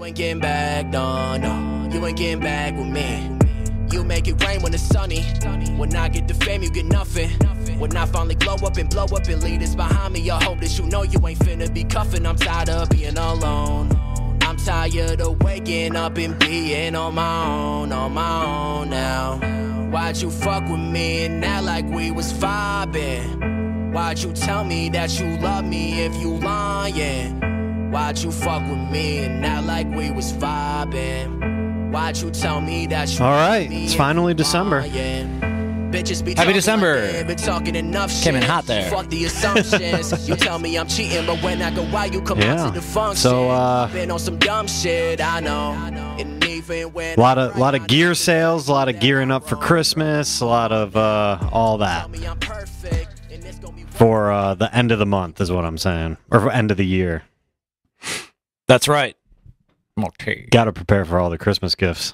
You ain't getting back, no. You ain't getting back with me. You make it rain when it's sunny. When I get the fame, you get nothing. When I finally blow up and lead us behind me, I hope that you know you ain't finna be cuffing. I'm tired of being alone. I'm tired of waking up and being on my own now. Why'd you fuck with me and act like we was vibing? Why'd you tell me that you love me if you lying? Why'd you fuck with me and act like we was vibing? Why'd you tell me that you All right, it's finally December. Happy December. Came in hot there. Fuck the assumptions. You tell me I'm cheating, but when I go out, you come out to the function. So, been on some dumb shit, I know. And even when a lot of gear sales, a lot of gearing up for Christmas, a lot of all that for the end of the month is what I'm saying, or for end of the year. That's right. Okay. Got to prepare for all the Christmas gifts.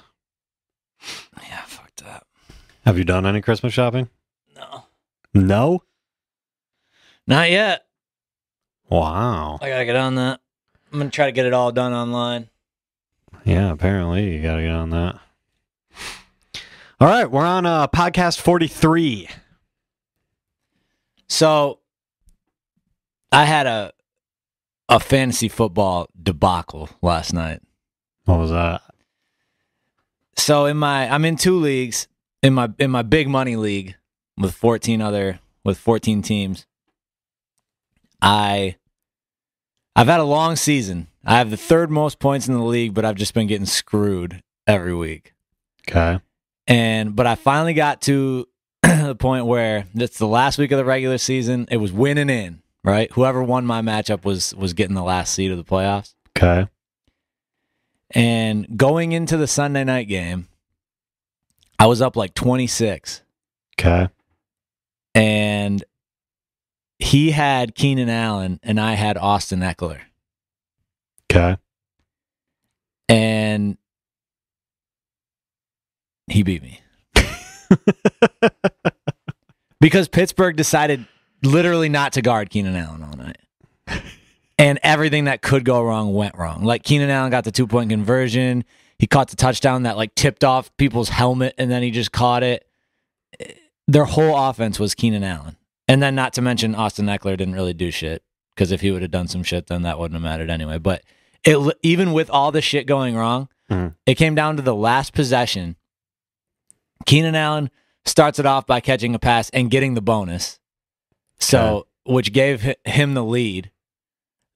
Yeah, fuck that. Have you done any Christmas shopping? No. No? Not yet. Wow. I gotta get on that. I'm gonna try to get it all done online. Yeah, apparently you got to get on that. All right, we're on podcast 43. So, I had a fantasy football debacle last night. What was that? So I'm in 2 leagues. In my big money league with 14 teams. I've had a long season. I have the 3rd most points in the league, but I've just been getting screwed every week. Okay. But I finally got to the point where it's the last week of the regular season. It was winning in, right? Whoever won my matchup was getting the last seed of the playoffs. Okay. And going into the Sunday night game, I was up like 26. Okay. And he had Keenan Allen, and I had Austin Eckler. Okay. And he beat me. Because Pittsburgh decided literally not to guard Keenan Allen all night. And everything that could go wrong went wrong. Like, Keenan Allen got the 2-point conversion. He caught the touchdown that like tipped off people's helmet, and then he just caught it. Their whole offense was Keenan Allen. And then not to mention Austin Eckler didn't really do shit, because if he would have done some shit, then that wouldn't have mattered anyway. But even with all the shit going wrong, it came down to the last possession. Keenan Allen starts it off by catching a pass and getting the bonus, which gave him the lead.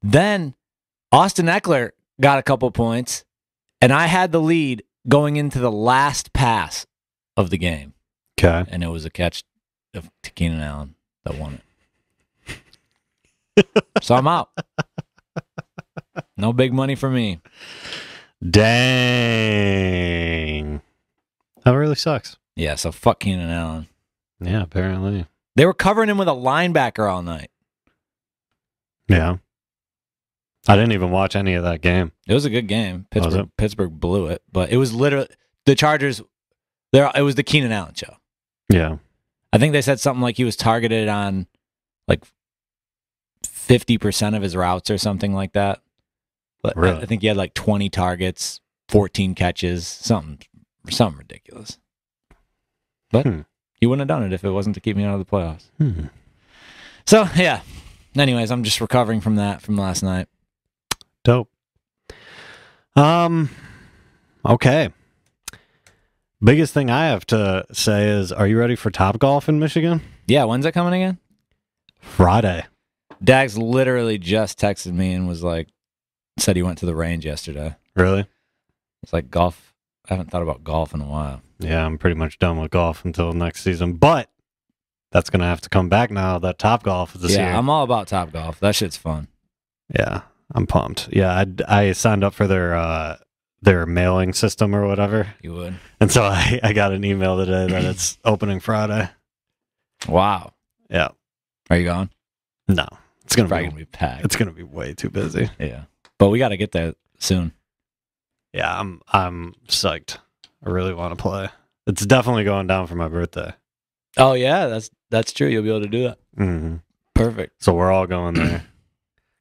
Then Austin Eckler got a couple points, and I had the lead going into the last pass of the game. Okay. And it was a catch to Keenan Allen that won it. So I'm out. No big money for me. Dang. That really sucks. Yeah, so fuck Keenan Allen. Yeah, apparently. They were covering him with a linebacker all night. Yeah. I didn't even watch any of that game. It was a good game. Pittsburgh blew it, but it was literally the Chargers. It was the Keenan Allen show. Yeah. I think they said something like he was targeted on like 50% of his routes or something like that. But really? I think he had like 20 targets, 14 catches, something ridiculous. But he wouldn't have done it if it wasn't to keep me out of the playoffs. So, yeah. Anyways, I'm just recovering from that from last night. Dope. Okay. Biggest thing I have to say is, are you ready for Topgolf in Michigan? Yeah, when's that coming again? Friday. Dax literally just texted me and was like, said he went to the range yesterday. Really? It's like golf. I haven't thought about golf in a while. Yeah, I'm pretty much done with golf until next season, but that's going to have to come back now that Topgolf is this year. Yeah, I'm all about Topgolf. That shit's fun. Yeah, I'm pumped. Yeah, I signed up for their mailing system or whatever. You would. And so I got an email today that it's opening Friday. Wow. Yeah. Are you going? No. It's going to be packed. It's going to be way too busy. Yeah. But we got to get there soon. Yeah, I'm psyched. I really want to play. It's definitely going down for my birthday. Oh yeah, that's true. You'll be able to do that. Mm-hmm. Perfect. So we're all going there.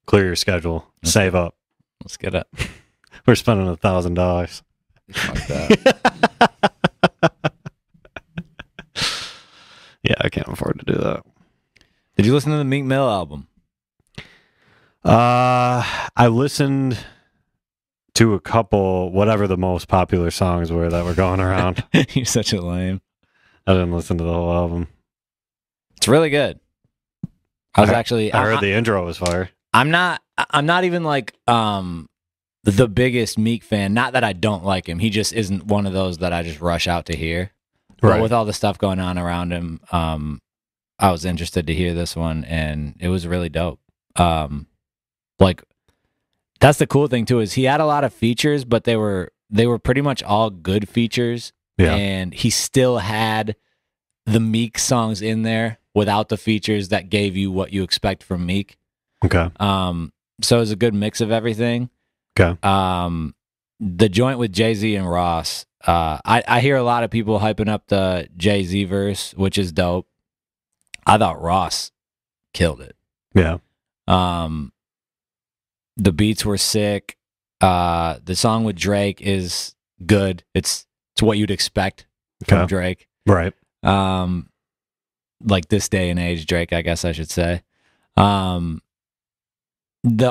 Clear your schedule. Save up. Let's get it. We're spending $1,000. Fuck that. Yeah, I can't afford to do that. Did you listen to the Meek Mill album? I listened to a couple, whatever the most popular songs were that were going around. You're such a lame. I didn't listen to the whole album. It's really good. I heard the intro was fire. I'm not even like the biggest Meek fan. Not that I don't like him. He just isn't one of those that I just rush out to hear. But with all the stuff going on around him, I was interested to hear this one, and it was really dope. Like, that's the cool thing too, is he had a lot of features, but they were pretty much all good features. Yeah. And he still had the Meek songs in there without the features that gave you what you expect from Meek. Okay. So it was a good mix of everything. Okay. The joint with Jay-Z and Ross, I hear a lot of people hyping up the Jay-Z verse, which is dope. I thought Ross killed it. Yeah. The beats were sick. The song with Drake is good. It's what you'd expect from Drake. Right. Like this day and age Drake, I guess I should say. The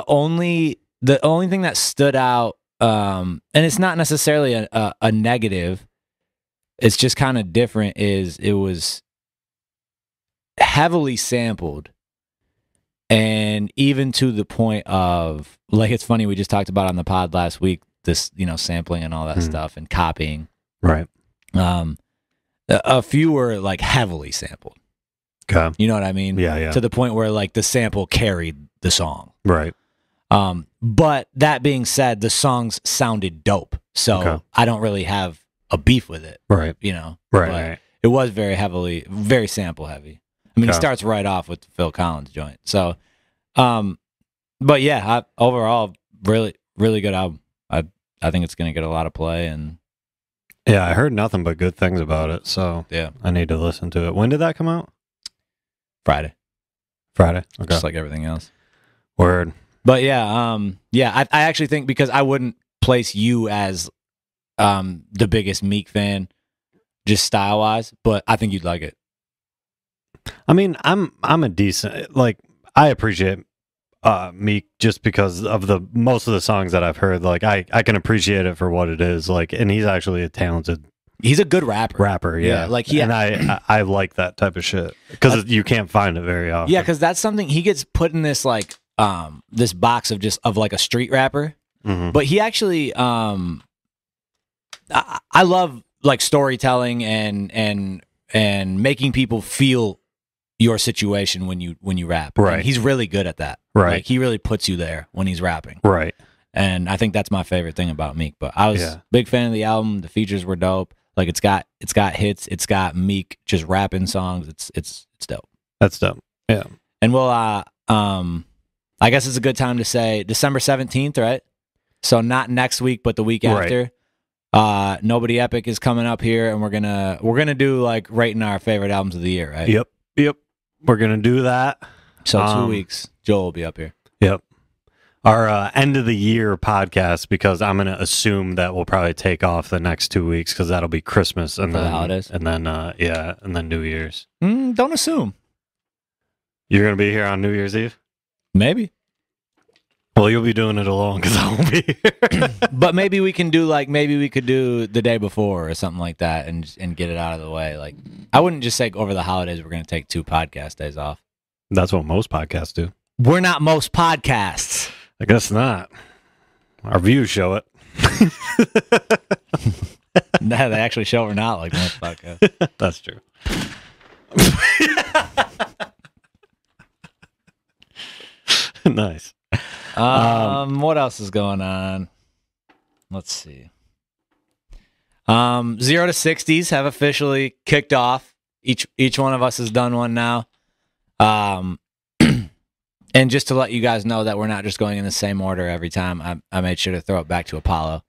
only thing that stood out, and it's not necessarily a negative, it's just kind of different, is it was heavily sampled. And even to the point of, like, it's funny, we just talked about on the pod last week, this, sampling and all that stuff and copying. Right. A few were like heavily sampled. Okay. You know what I mean? Yeah. To the point where like the sample carried the song. Right. But that being said, the songs sounded dope. So I don't really have a beef with it. Right. Right. Right. It was very sample heavy. I mean, it starts right off with the Phil Collins joint. So, but yeah, overall, really, really good album. I think it's going to get a lot of play, and yeah, I heard nothing but good things about it. So yeah, I need to listen to it. When did that come out? Friday. Okay. Just like everything else. Word. But yeah, I actually think, because I wouldn't place you as the biggest Meek fan, just style wise, but I think you'd like it. I mean, I'm a decent, like, I appreciate Meek just because of the most of the songs that I've heard. Like, I can appreciate it for what it is. Like, and he's actually a talented. He's a good rapper. Yeah. Like I like that type of shit because you can't find it very often. Yeah, because that's something he gets put in this like this box of like a street rapper. Mm-hmm. But he actually I love like storytelling and making people feel your situation when you rap. Right. And he's really good at that. Right. Like, he really puts you there when he's rapping. Right. And I think that's my favorite thing about Meek. But I was a big fan of the album. The features were dope. Like, it's got hits. It's got Meek just rapping songs. It's dope. That's dope. Yeah. And we'll I guess it's a good time to say December 17th, right? So not next week, but the week after. Nobody Epic is coming up here, and we're gonna do like rating our favorite albums of the year, right? Yep. We're gonna do that. So 2 weeks, Joel will be up here. Yep. Our end of the year podcast, because I'm gonna assume that we'll probably take off the next 2 weeks because that'll be Christmas and then the holidays, and then and then New Year's. Don't assume. You're gonna be here on New Year's Eve? Maybe. Well, you'll be doing it alone because I won't be here. But maybe we could do the day before or something like that and get it out of the way. Like, I wouldn't just say over the holidays we're going to take 2 podcast days off. That's what most podcasts do. We're not most podcasts. I guess not. Our views show it. No, they actually show we're not like most podcasts. That's true. Nice. What else is going on? Let's see. 0 to 60s have officially kicked off. Each one of us has done one now. And just to let you guys know that we're not just going in the same order every time, I made sure to throw it back to Apollo,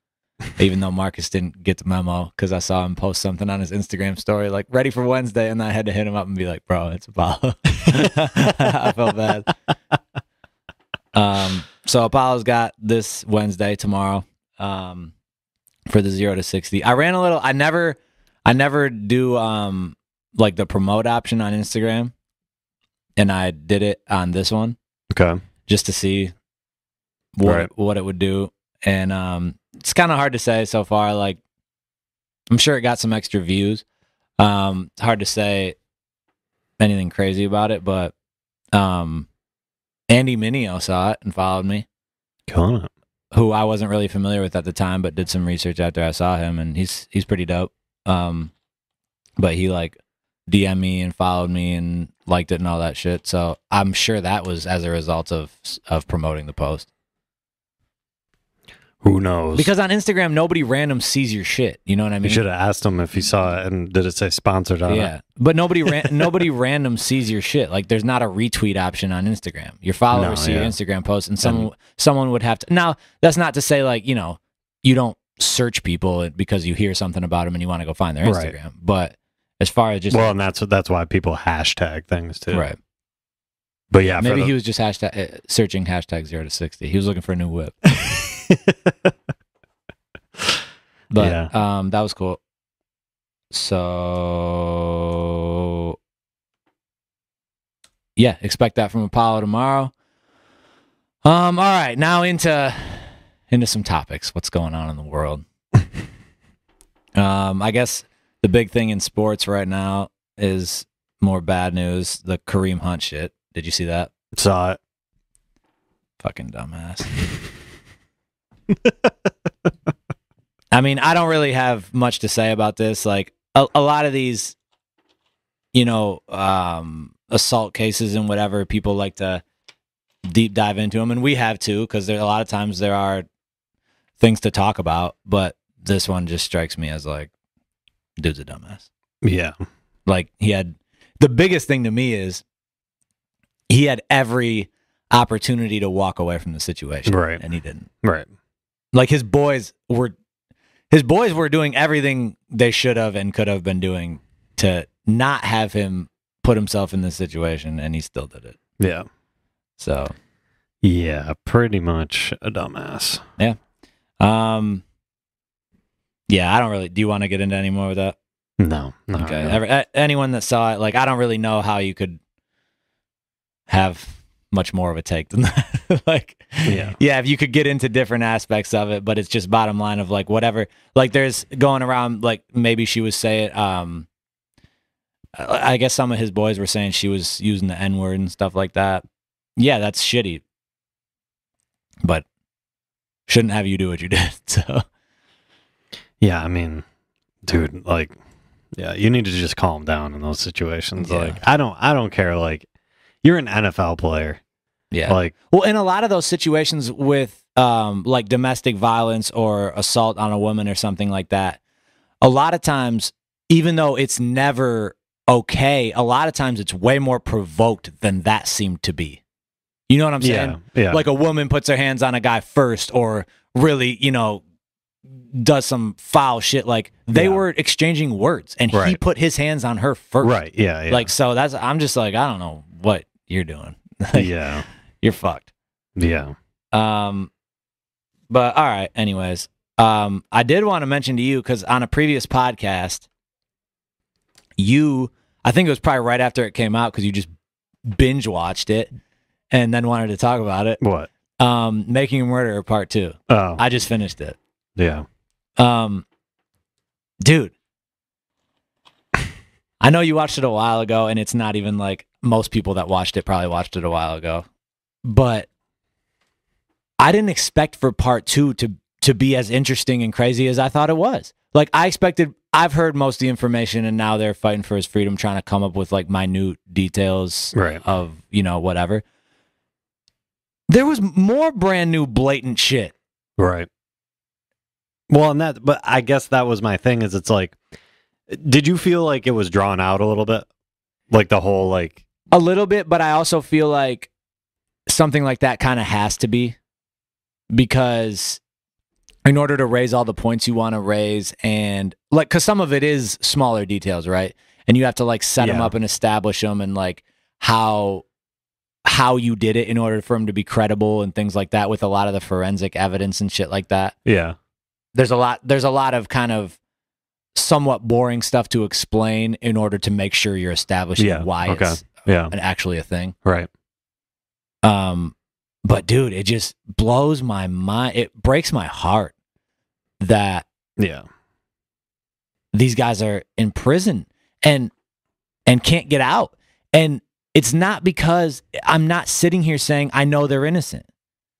even though Marcus didn't get the memo, because I saw him post something on his Instagram story like ready for Wednesday, and I had to hit him up and be like, bro, it's Apollo. I felt bad. So Apollo's got this Wednesday tomorrow. for the 0 to 60. I ran a little. I never do like the promote option on Instagram, and I did it on this one. Okay. Just to see what it would do, and it's kind of hard to say so far. Like, I'm sure it got some extra views. It's hard to say anything crazy about it, but Andy Mineo saw it and followed me. Cool. Who I wasn't really familiar with at the time, but did some research after I saw him, and he's pretty dope. But he like DM'd me and followed me and liked it and all that shit. So I'm sure that was as a result of promoting the post. Who knows? Because on Instagram, nobody random sees your shit. You know what I mean? You should have asked him if he saw it and did it say sponsored on it. Yeah, but nobody random sees your shit. Like, there's not a retweet option on Instagram. Your followers see your Instagram post, and someone would have to. Now, that's not to say like, you know, you don't search people because you hear something about them and you want to go find their Instagram. Right. But as far as just and that's why people hashtag things too. Right. But yeah, maybe he was just searching hashtag 0 to 60. He was looking for a new whip. But yeah. That was cool. So yeah, expect that from Apollo tomorrow. All right, now into some topics. What's going on in the world? I guess the big thing in sports right now is more bad news. The Kareem Hunt shit. Did you see that? Saw it. Fucking dumbass. I mean, I don't really have much to say about this. Like, a lot of these, you know, assault cases and whatever, people like to deep dive into them, and we have too, because a lot of times there are things to talk about, but this one just strikes me as like, dude's a dumbass. Yeah. Like, the biggest thing to me is he had every opportunity to walk away from the situation. Right. And he didn't. Right. Like, his boys were doing everything they should have and could have been doing to not have him put himself in this situation, and he still did it. Yeah. So. Yeah, pretty much a dumbass. Yeah. Yeah, I don't really. Do you want to get into any more of that? No. Okay. Really. Anyone that saw it, like, I don't really know how you could have much more of a take than that. Like, yeah, if you could get into different aspects of it, but it's just bottom line of like whatever. Like, there's going around like maybe she was saying, I guess some of his boys were saying she was using the N-word and stuff like that. Yeah, that's shitty, but shouldn't have you do what you did. So. Yeah, I mean, dude, like, yeah, you need to just calm down in those situations. Yeah. Like, I don't care. Like, you're an NFL player. Yeah. Like, well, in a lot of those situations with like domestic violence or assault on a woman or something like that, a lot of times, even though it's never okay, a lot of times it's way more provoked than that seemed to be. You know what I'm saying? Yeah. Like, a woman puts her hands on a guy first, or really, you know, does some foul shit. Like, they were exchanging words, and he put his hands on her first. Right. Yeah. Like, so I'm just like, I don't know what you're doing. Like, yeah. You're fucked. Yeah. But all right. Anyways, I did want to mention to you, because on a previous podcast, I think it was probably right after it came out, because you just binge watched it and then wanted to talk about it. What? Making a Murderer Part 2. Oh. I just finished it. Yeah. Dude, I know you watched it a while ago, and it's not even like most people that watched it probably watched it a while ago, but I didn't expect for Part 2 to be as interesting and crazy as I thought it was. Like, I've heard most of the information, and now they're fighting for his freedom, trying to come up with like minute details of, you know, whatever. There was more brand new blatant shit. Right. Well, but I guess that was my thing, is it's like, did you feel like it was drawn out a little bit? Like, the whole, like... A little bit, but I also feel like something like that kind of has to be, because in order to raise all the points you want to raise, and like, because some of it is smaller details, right? And you have to like set them up and establish them, and like how you did it in order for them to be credible and things like that, with a lot of the forensic evidence and shit like that. Yeah. there's a lot of kind of somewhat boring stuff to explain in order to make sure you're establishing why it's actually a thing. Right. But dude, it just blows my mind. It breaks my heart that these guys are in prison and can't get out. And it's not because I'm not sitting here saying I know they're innocent.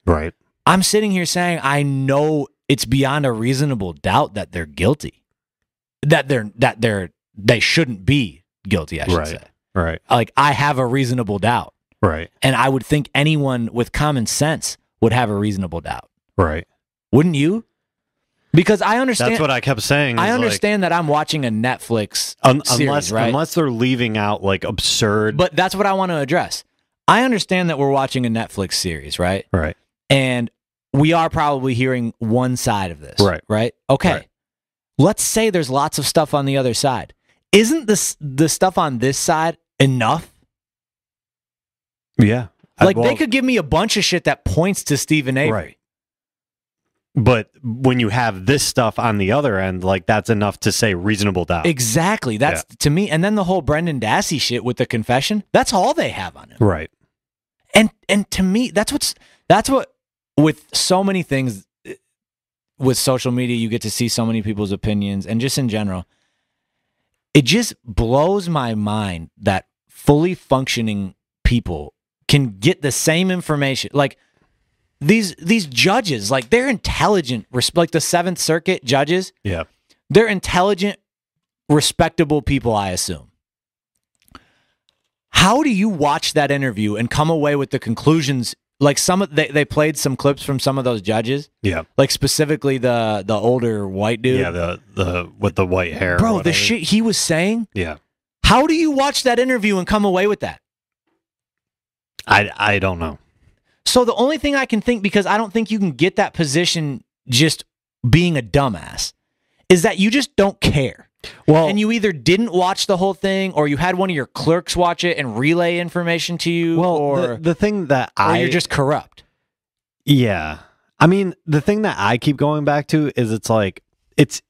Right. I'm sitting here saying I know it's beyond a reasonable doubt that they're guilty. That they shouldn't be guilty, I should say. Right. Like, I have a reasonable doubt. Right. And I would think anyone with common sense would have a reasonable doubt. Right. Wouldn't you? Because I understand. That's what I kept saying. I understand that I'm watching a Netflix series, right? Unless they're leaving out like absurd. But that's what I want to address. I understand that we're watching a Netflix series, right? Right. And we are probably hearing one side of this. Right. Right? Okay. Right. Let's say there's lots of stuff on the other side. Isn't the stuff on this side enough? Yeah. Like, they could give me a bunch of shit that points to Stephen Avery. Right. But when you have this stuff on the other end, like, that's enough to say reasonable doubt. Exactly. That's to me. And then the whole Brendan Dassey shit with the confession, that's all they have on him. Right. And to me, that's what with so many things with social media, you get to see so many people's opinions, and just in general, it just blows my mind that fully functioning people can get the same information. Like, these judges, like, they're intelligent, like the Seventh Circuit judges. Yeah. They're intelligent, respectable people, I assume. How do you watch that interview and come away with the conclusions? Like, they played some clips from some of those judges. Yeah. Like, specifically the older white dude. Yeah, the with the white hair. Bro, the shit he was saying. Yeah. How do you watch that interview and come away with that? I don't know. So the only thing I can think, because I don't think you can get that position just being a dumbass, is that you just don't care. Well, and you either didn't watch the whole thing, or you had one of your clerks watch it and relay information to you. Well, or the thing that or you're just corrupt. Yeah. I mean, the thing that I keep going back to is it's like it's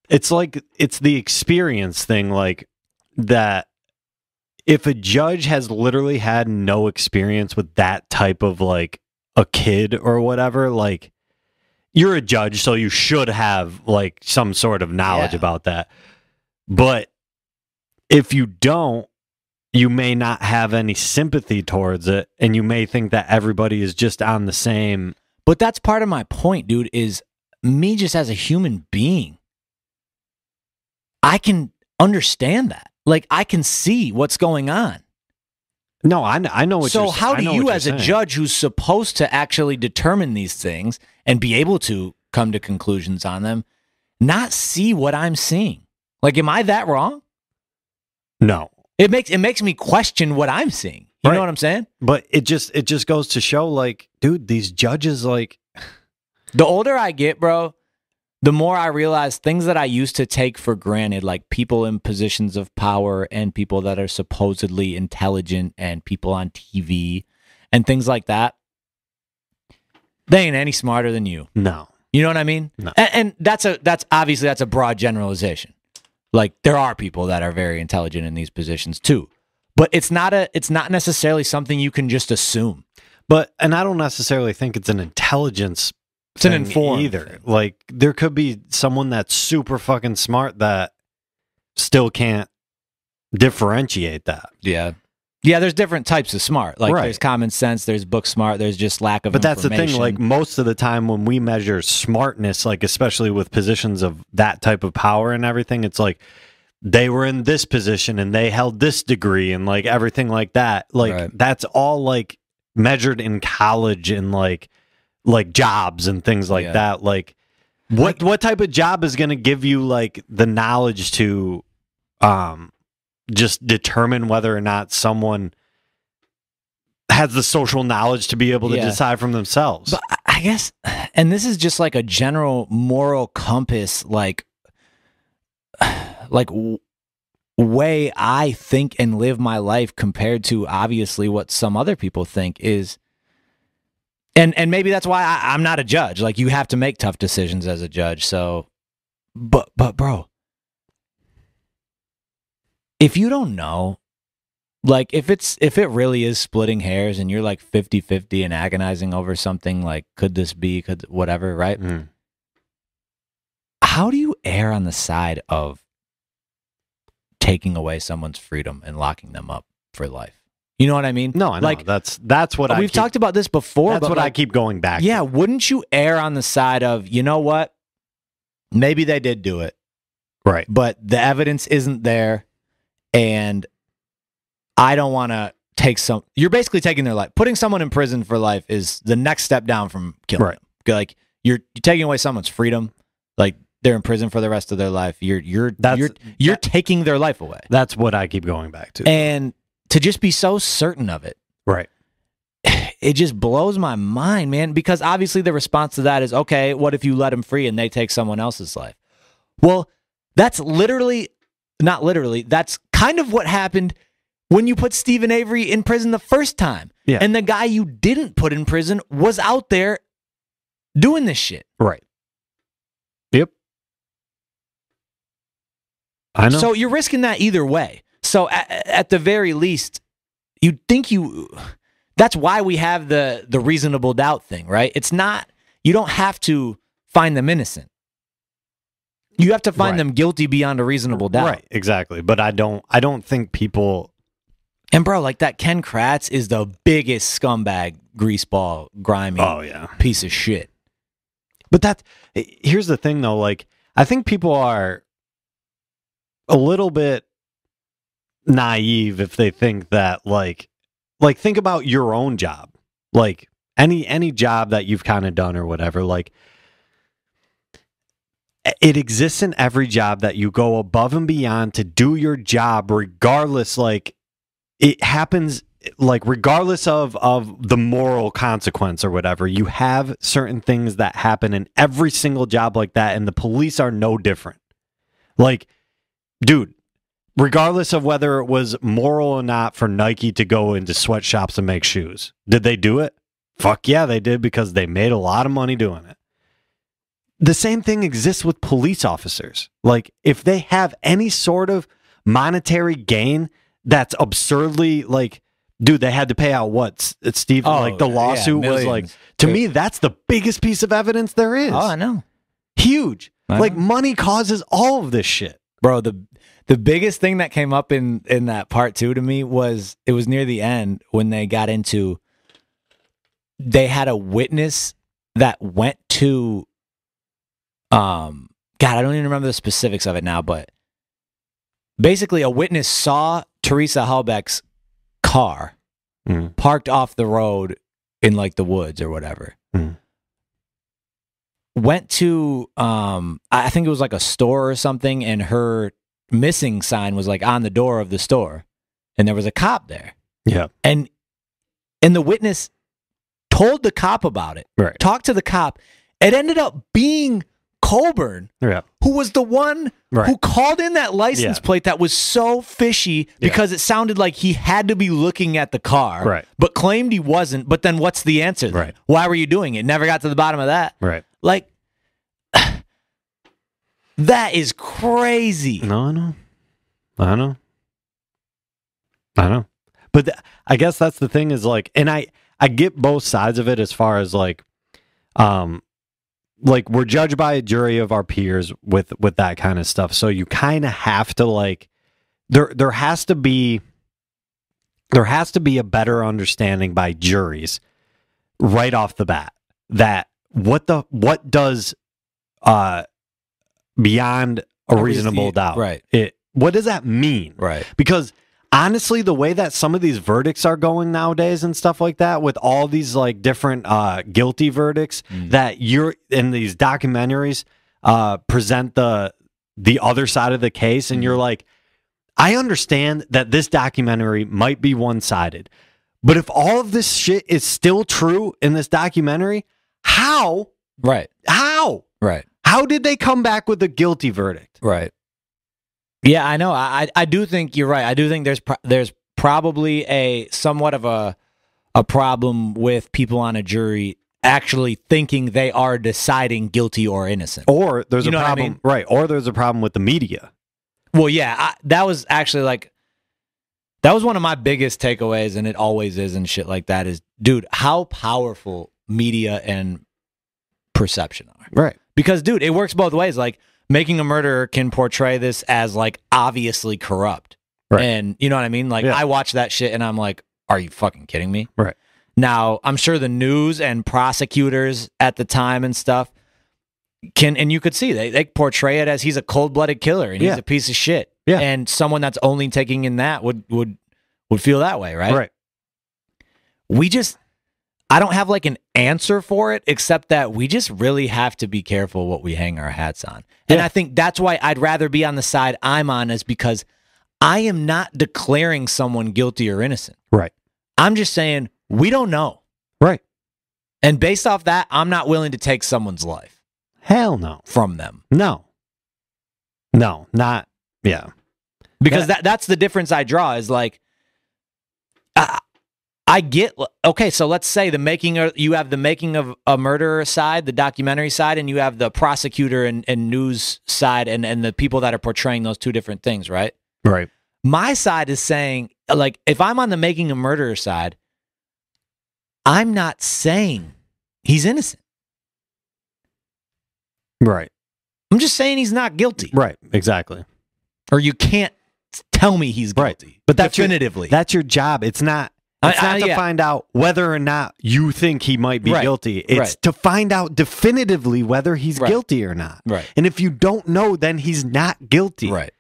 the experience thing, like, that if a judge has literally had no experience with that type of, like, a kid or whatever, like, you're a judge, so you should have, like, some sort of knowledge about that. But if you don't, you may not have any sympathy towards it, and you may think that everybody is just on the same. But that's part of my point, dude, is me just as a human being, I can understand that. Like, I can see what's going on. No, I know what you're saying. So how do you, as a judge who's supposed to actually determine these things and be able to come to conclusions on them, not see what I'm seeing? Like, am I that wrong? No. It makes me question what I'm seeing. You know what I'm saying? But it just goes to show, like, dude, these judges, like, the older I get, bro, the more I realize things that I used to take for granted, like people in positions of power and people that are supposedly intelligent and people on TV and things like that, they ain't any smarter than you. No. You know what I mean? No. And that's obviously a broad generalization. Like, there are people that are very intelligent in these positions too, but it's not necessarily something you can just assume. And I don't necessarily think it's an intelligence. It's an informed either thing. Like, there could be someone that's super fucking smart that still can't differentiate that. Yeah, there's different types of smart. Like, there's common sense, there's book smart, there's just lack of But that's information. the thing, like, most of the time when we measure smartness, like, especially with positions of that type of power and everything, it's like they were in this position and they held this degree and, like, everything like that. Like, that's all, like, measured in college and, like jobs and things like that. Like, what type of job is going to give you, like, the knowledge to just determine whether or not someone has the social knowledge to be able to decide from themselves? But I guess, and this is just like a general moral compass, like way I think and live my life compared to obviously what some other people think, is And maybe that's why I'm not a judge. Like, you have to make tough decisions as a judge. So, but bro, if you don't know, like, if it really is splitting hairs and you're like 50-50 and agonizing over something like, could this be, could whatever, right? Mm. How do you err on the side of taking away someone's freedom and locking them up for life? You know what I mean? No, I know. Like, that's what we've talked about this before. That's but what like, I keep going back yeah, to. wouldn't you err on the side of, you know what? Maybe they did do it, Right. but the evidence isn't there, and I don't want to take some. You're basically taking their life. Putting someone in prison for life is the next step down from killing Right. them. Like, you're taking away someone's freedom. Like, they're in prison for the rest of their life. You're taking their life away. That's what I keep going back to. And to just be so certain of it, Right. it just blows my mind, man, because obviously the response to that is, okay, what if you let them free and they take someone else's life? Well, that's not literally, that's kind of what happened when you put Stephen Avery in prison the first time. Yeah. And the guy you didn't put in prison was out there doing this shit. Right. Yep. I know. So you're risking that either way. So at the very least, you'd think that's why we have the reasonable doubt thing, right? It's not, you don't have to find them innocent. You have to find them guilty beyond a reasonable doubt. Right, exactly. But I don't think people. And bro, like, that Ken Kratz is the biggest scumbag, greaseball, grimy piece of shit. But here's the thing though, like, I think people are a little bit naive if they think that like think about your own job, like any job that you've kind of done or whatever. Like, it exists in every job that you go above and beyond to do your job, regardless. Like, it happens, like, regardless of the moral consequence or whatever. You have certain things that happen in every single job like that, and the police are no different. Like, dude, regardless of whether it was moral or not for Nike to go into sweatshops and make shoes, did they do it? Fuck yeah, they did, because they made a lot of money doing it. The same thing exists with police officers. Like, if they have any sort of monetary gain that's absurdly, like, dude, they had to pay out what, Steve? Like, the lawsuit was like, to me, that's the biggest piece of evidence there is. Oh, I know. Huge. Like, money causes all of this shit. Bro, the biggest thing that came up in that part two to me was, it was near the end when they got into, they had a witness that went to, God, I don't even remember the specifics of it now, but basically a witness saw Teresa Halbeck's car parked off the road in like the woods or whatever. Went to, I think it was like a store or something, and her missing sign was like on the door of the store, and there was a cop there. Yeah. And the witness told the cop about it, right? Talked to the cop. It ended up being Colburn, who was the one who called in that license plate that was so fishy because it sounded like he had to be looking at the car, but claimed he wasn't. But then what's the answer then? Why were you doing it? Never got to the bottom of that. Right. Like, that is crazy. No, I know. But I guess that's the thing is, like, and I get both sides of it as far as like we're judged by a jury of our peers with that kind of stuff. So you kind of have to, like, there has to be a better understanding by juries right off the bat that what does beyond a reasonable doubt, what does that mean? Right. Because honestly, the way that some of these verdicts are going nowadays and stuff like that, with all these like different guilty verdicts that you're in these documentaries present the other side of the case, and you're like, I understand that this documentary might be one-sided, but if all of this shit is still true in this documentary, how? Right. How? Right. How did they come back with a guilty verdict? Right. Yeah, I know. I do think you're right. I do think there's probably a somewhat of a problem with people on a jury actually thinking they are deciding guilty or innocent. Or there's You a know what I problem, mean? right? Or there's a problem with the media. Well, yeah, that was actually like, that was one of my biggest takeaways, and it always is and shit like that is, dude, how powerful media and perception are. Right. Because, dude, it works both ways. Like, Making a Murderer can portray this as, like, obviously corrupt. Right. And, you know what I mean? Like, Yeah. I watch that shit, and I'm like, are you fucking kidding me? Right. Now, I'm sure the news and prosecutors at the time and stuff can, and you could see, they portray it as he's a cold-blooded killer, and he's Yeah. a piece of shit. Yeah. And someone that's only taking in that would feel that way, right? Right. I don't have like an answer for it, except that we just really have to be careful what we hang our hats on. And Yeah. I think that's why I'd rather be on the side I'm on, is because I am not declaring someone guilty or innocent. Right. I'm just saying we don't know. Right. And based off that, I'm not willing to take someone's life Hell no. from them. No. No, not, yeah. Because that's the difference I draw is like, I get, okay, so let's say you have the Making of a Murderer side, the documentary side, and you have the prosecutor and news side and the people that are portraying those two different things, right? Right. My side is saying, like, if I'm on the Making a Murderer side, I'm not saying he's innocent. Right. I'm just saying he's not guilty. Right. Exactly. Or you can't tell me he's guilty. Right. But that's definitively. That's your job. It's not to yeah. find out whether or not you think he might be Right. guilty. It's Right. to find out definitively whether he's Right. guilty or not. Right. And if you don't know, then he's not guilty. Right.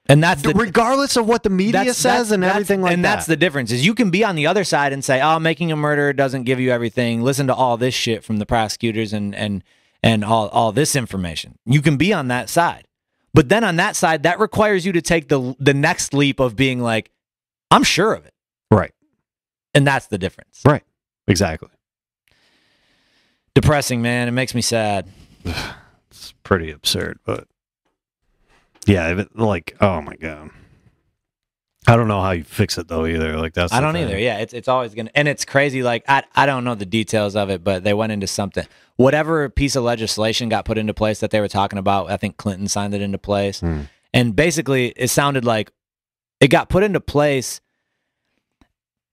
And that's the regardless of what the media says and everything like that. And that's the difference is you can be on the other side and say, oh, Making a Murderer doesn't give you everything. Listen to all this shit from the prosecutors and all this information. You can be on that side. But then on that side, that requires you to take the next leap of being like, I'm sure of it. Right. And that's the difference. Right. Exactly. Depressing, man. It makes me sad. It's pretty absurd, but yeah, like, oh my God. I don't know how you fix it though either. Like that's I the don't thing. either. Yeah, it's always gonna, and it's crazy. Like I don't know the details of it, but they went into something. Whatever piece of legislation got put into place that they were talking about, I think Clinton signed it into place. And basically, it sounded like it got put into place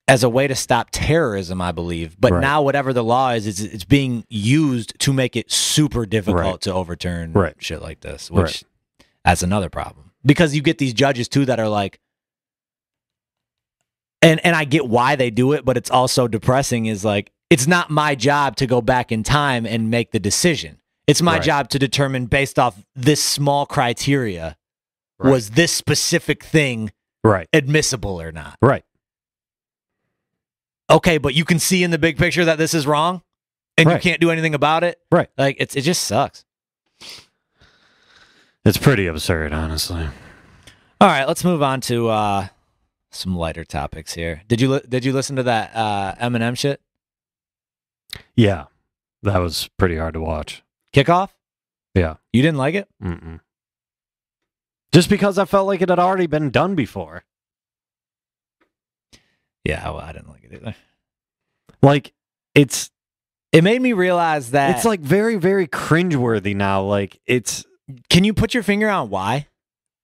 as a way to stop terrorism, I believe. But Right. now, whatever the law is, it's being used to make it super difficult Right. to overturn Right. shit like this. Which Right. that's another problem because you get these judges too that are like. And I get why they do it, but it's also depressing is like, it's not my job to go back in time and make the decision. It's my Right. job to determine based off this small criteria, Right. was this specific thing Right. admissible or not? Right. Okay, but you can see in the big picture that this is wrong and you Right. can't do anything about it. Right. Like it just sucks. It's pretty absurd, honestly. All right, let's move on to some lighter topics here. Did you listen to that Eminem shit? Yeah. That was pretty hard to watch. Kickoff? Yeah. You didn't like it? Mm-mm. Just because I felt like it had already been done before. Yeah, well, I didn't like it either. Like, it made me realize that it's like very, very cringeworthy now. Like, it's... Can you put your finger on why? I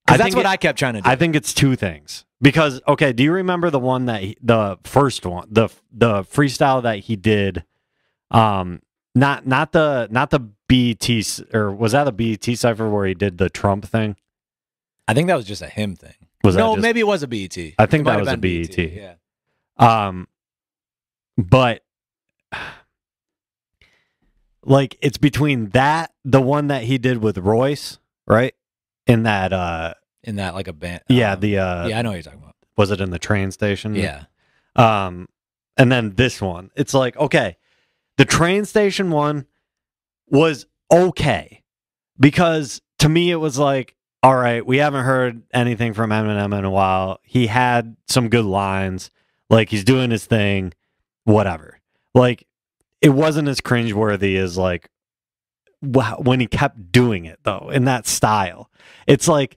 Because that's think what I kept trying to do. I think it's two things. Because, okay, do you remember the one that the first one, the freestyle that he did? Not the BET, or was that the BET cipher where he did the Trump thing? I think that was just a him thing. Was that No, just- maybe it was a BET. I think It might that have was a been BET. Yeah. But like it's between that, the one that he did with Royce, right? In that In that like a band. yeah, yeah, I know what you're talking about. was it in the train station? Yeah. And then this one. It's like, okay, the train station one was okay. Because to me it was like, all right, we haven't heard anything from Eminem in a while. He had some good lines. Like, he's doing his thing, whatever. Like, it wasn't as cringeworthy as, like, when he kept doing it, though, in that style. It's like,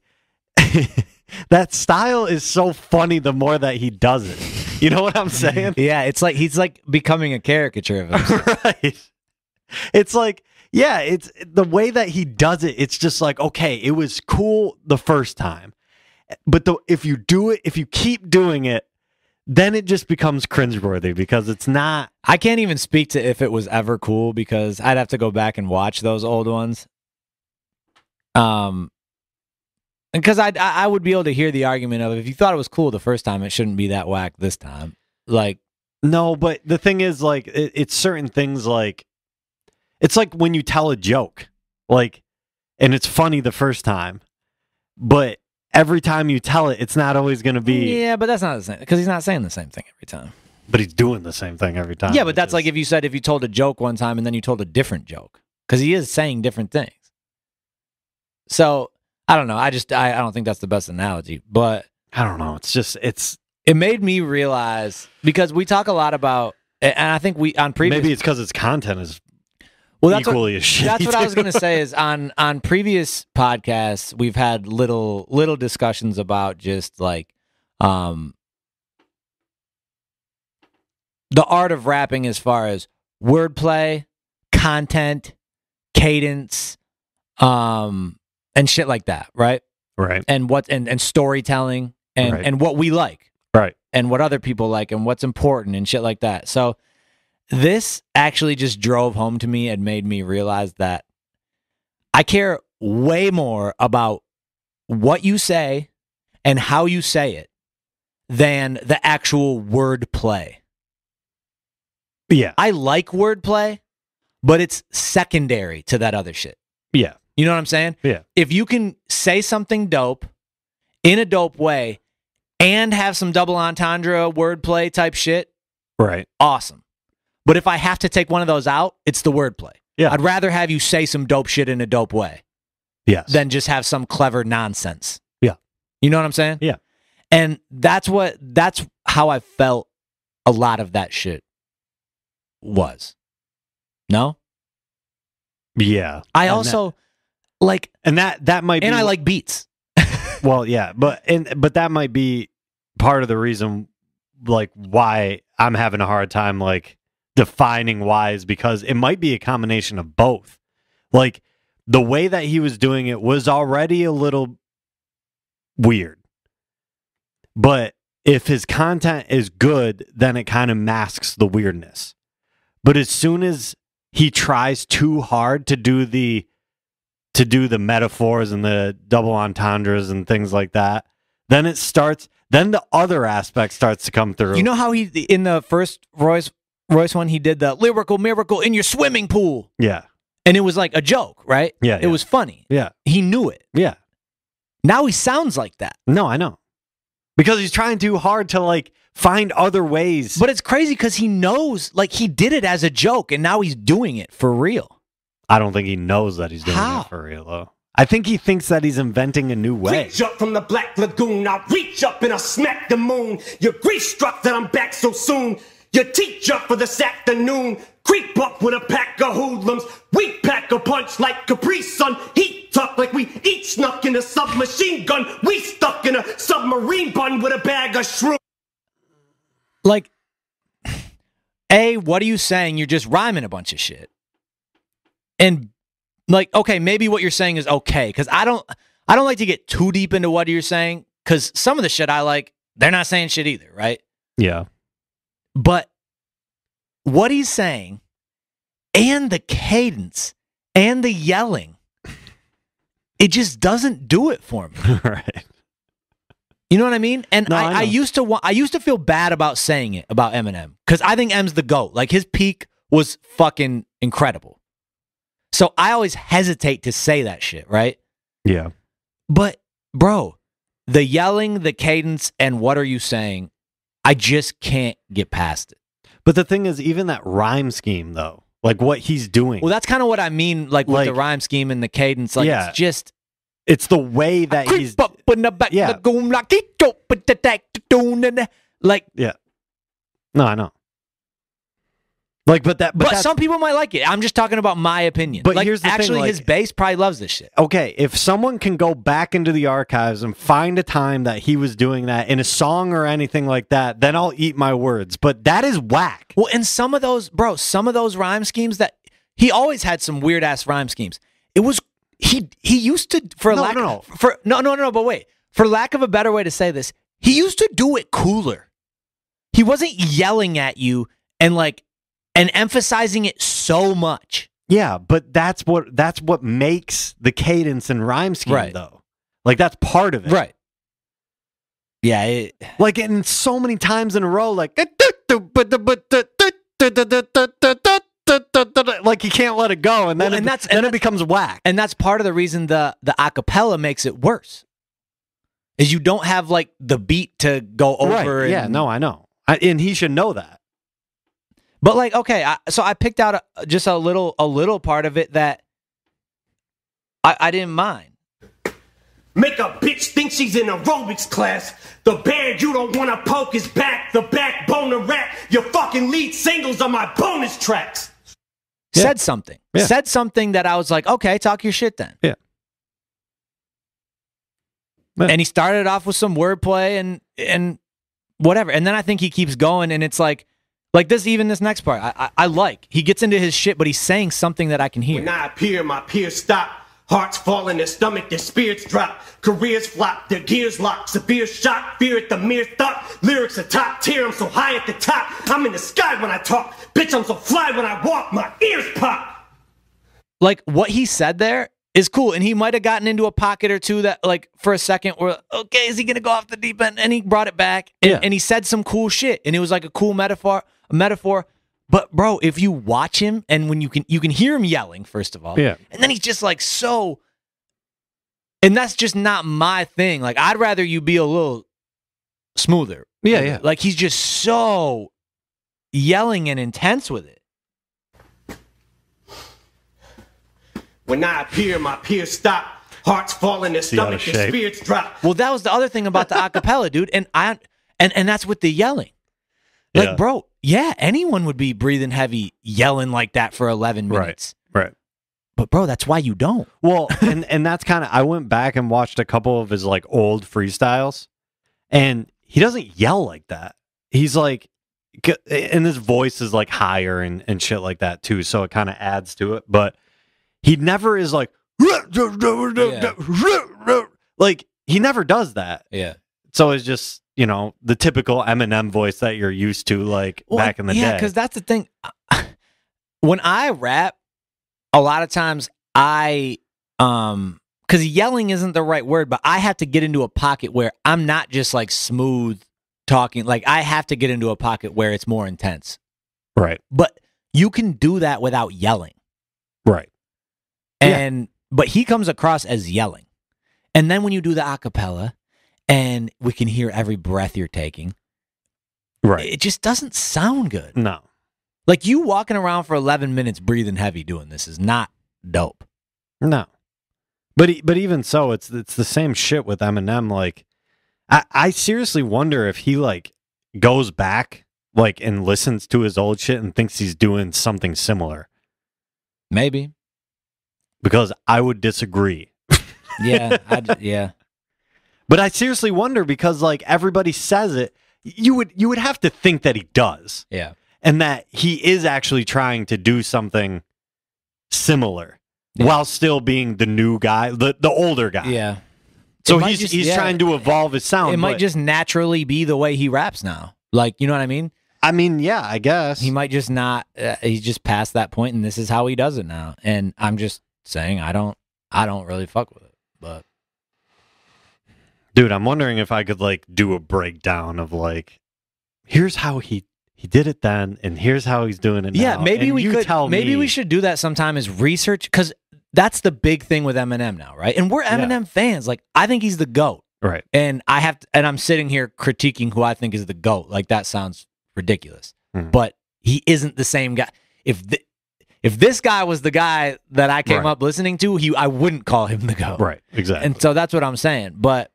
that style is so funny the more that he does it. You know what I'm saying? Yeah, it's like he's like becoming a caricature of himself. Right. It's like, yeah, it's the way that he does it. It's just like, okay, it was cool the first time, but if you keep doing it, then it just becomes cringeworthy because it's not. I can't even speak to if it was ever cool because I'd have to go back and watch those old ones. Because I would be able to hear the argument of if you thought it was cool the first time, it shouldn't be that whack this time. Like, no, but the thing is, like, it's certain things like, it's like when you tell a joke, like, and it's funny the first time, but every time you tell it, it's not always going to be. Yeah, but that's not the same because he's not saying the same thing every time. But he's doing the same thing every time. Yeah, but that's like if you told a joke one time and then you told a different joke because he is saying different things. So I don't know. I don't think that's the best analogy, but I don't know. It's just it made me realize because we talk a lot about, and I think we on previous maybe it's because its content is that's equally as shitty. That's what I was going to say is on previous podcasts we've had little discussions about just like the art of rapping as far as wordplay, content, cadence, and shit like that, right? Right. And and storytelling and right. and what we like. Right. And what other people like and what's important and shit like that. So this actually just drove home to me and made me realize that I care way more about what you say and how you say it than the actual wordplay. Yeah. I like wordplay, but it's secondary to that other shit. Yeah. You know what I'm saying? Yeah. If you can say something dope in a dope way and have some double entendre wordplay type shit, right. Awesome. But if I have to take one of those out, it's the wordplay. Yeah. I'd rather have you say some dope shit in a dope way. Yes. Than just have some clever nonsense. Yeah. You know what I'm saying? Yeah. And that's how I felt a lot of that shit was. No? Yeah. I also like, and that might be, and I like beats. Well, yeah, but that might be part of the reason, like, why I'm having a hard time, like, defining why is because it might be a combination of both. Like, the way that he was doing it was already a little weird, but if his content is good, then it kind of masks the weirdness. But as soon as he tries too hard to do the metaphors and the double entendres and things like that, then the other aspect starts to come through. You know how he, in the first Royce one, he did the lyrical miracle in your swimming pool. Yeah. And it was like a joke, right? Yeah. It was funny. Yeah. He knew it. Yeah. Now he sounds like that. No, I know. Because he's trying too hard to, like, find other ways. But it's crazy because he knows, like, he did it as a joke and now he's doing it for real. I don't think he knows that he's doing it for real, though. I think he thinks that he's inventing a new way. Reach up from the black lagoon, I'll reach up and I'll smack the moon. You're grief struck that I'm back so soon. You teach up for this afternoon. Creep up with a pack of hoodlums. We pack a punch like Capri Sun. Heat up like we each snuck in a submachine gun. We stuck in a submarine bun with a bag of shrooms. Like, A, what are you saying? You're just rhyming a bunch of shit. And, like, okay, maybe what you're saying is okay, because I don't like to get too deep into what you're saying, because some of the shit I like, they're not saying shit either, right? Yeah. But what he's saying, and the cadence, and the yelling, it just doesn't do it for me. Right. You know what I mean? And no, I used to feel bad about saying it about Eminem, because I think M's the GOAT. Like, his peak was fucking incredible. So I always hesitate to say that shit, right? Yeah. But, bro, the yelling, the cadence, and what are you saying, I just can't get past it. But the thing is, even that rhyme scheme, though, like what he's doing. Well, that's kind of what I mean, like with the rhyme scheme and the cadence. Like, yeah. it's just... It's the way that he's... Up in the back, yeah. Like... Yeah. No, I know. Like, but some people might like it. I'm just talking about my opinion. But like, here's the thing, actually, like, his base probably loves this shit. Okay, if someone can go back into the archives and find a time that he was doing that in a song or anything like that, then I'll eat my words. But that is whack. Well, and some of those rhyme schemes that he always had some weird ass rhyme schemes. It was he used to but wait, for lack of a better way to say this, he used to do it cooler. He wasn't yelling at you and emphasizing it so much. Yeah, but that's what makes the cadence and rhyme scheme though. Like that's part of it. Right. Yeah, like in so many times in a row, like he can't let it go, and then it becomes whack. And that's part of the reason the acapella makes it worse. Is you don't have like the beat to go over. Right. Yeah, no, I know, and he should know that. But like, okay, so I picked out just a little part of it that I didn't mind. Make a bitch think she's in aerobics class. The band you don't want to poke is back. The backbone of rap. Your fucking lead singles are my bonus tracks. Yeah. Said something. Yeah. Said something that I was like, okay, talk your shit then. Yeah. And he started off with some wordplay and whatever. And then I think he keeps going, and it's like this, even this next part. I like. He gets into his shit, but he's saying something that I can hear. When I appear, my peers stop. Hearts fall in their stomach, their spirits drop. Careers flop, their gears lock. Severe shock, fear at the mere thought. Lyrics are top tier, I'm so high at the top. I'm in the sky when I talk. Bitch, I'm so fly when I walk. My ears pop. Like, what he said there is cool. And he might have gotten into a pocket or two that, like, for a second, were, okay, is he going to go off the deep end? And he brought it back. And he said some cool shit. And it was like a cool metaphor. But bro, if you watch him, and when you can hear him yelling, first of all, and then he's just like so, and that's just not my thing. Like, I'd rather you be a little smoother. Yeah. Like, he's just so yelling and intense with it. When I appear, my peers stop. Hearts fall in their stomach, their spirits drop. Well, that was the other thing about the acapella, dude, and that's with the yelling. Like, bro, yeah, anyone would be breathing heavy, yelling like that for 11 minutes. Right. But, bro, that's why you don't. Well, and that's kind of, I went back and watched a couple of his, like, old freestyles, and he doesn't yell like that. He's, like, and his voice is, like, higher and shit like that, too, so it kind of adds to it. But he never is, like, like, he never does that. Yeah. So it's just, you know, the typical Eminem voice that you're used to, like, back in the day. Yeah, because that's the thing. When I rap, a lot of times because yelling isn't the right word, but I have to get into a pocket where I'm not just, like, smooth talking. Like, I have to get into a pocket where it's more intense. Right. But you can do that without yelling. Right. But he comes across as yelling. And then when you do the acapella, and we can hear every breath you're taking. Right. It just doesn't sound good. No. Like, you walking around for 11 minutes breathing heavy doing this is not dope. No. But even so, it's the same shit with Eminem. Like, I seriously wonder if he, like, goes back, like, and listens to his old shit and thinks he's doing something similar. Maybe. Because I would disagree. Yeah. Yeah. But I seriously wonder, because, like, everybody says it, you would have to think that he does. Yeah. And that he is actually trying to do something similar while still being the new guy, the older guy. Yeah. So he's trying to evolve his sound. It might just naturally be the way he raps now. Like, you know what I mean? I mean, yeah, I guess. He might just not, he's just past that point, and this is how he does it now. And I'm just saying, I don't really fuck with it, but. Dude, I'm wondering if I could, like, do a breakdown of, like, here's how he did it then, and here's how he's doing it now. Yeah, maybe and we could. Maybe we should do that sometime, is research, because that's the big thing with Eminem now, right? And we're Eminem fans. Like, I think he's the GOAT. Right. And I'm sitting here critiquing who I think is the GOAT. Like, that sounds ridiculous. Mm-hmm. But he isn't the same guy. If this guy was the guy that I came up listening to, I wouldn't call him the GOAT. Right, exactly. And so that's what I'm saying. But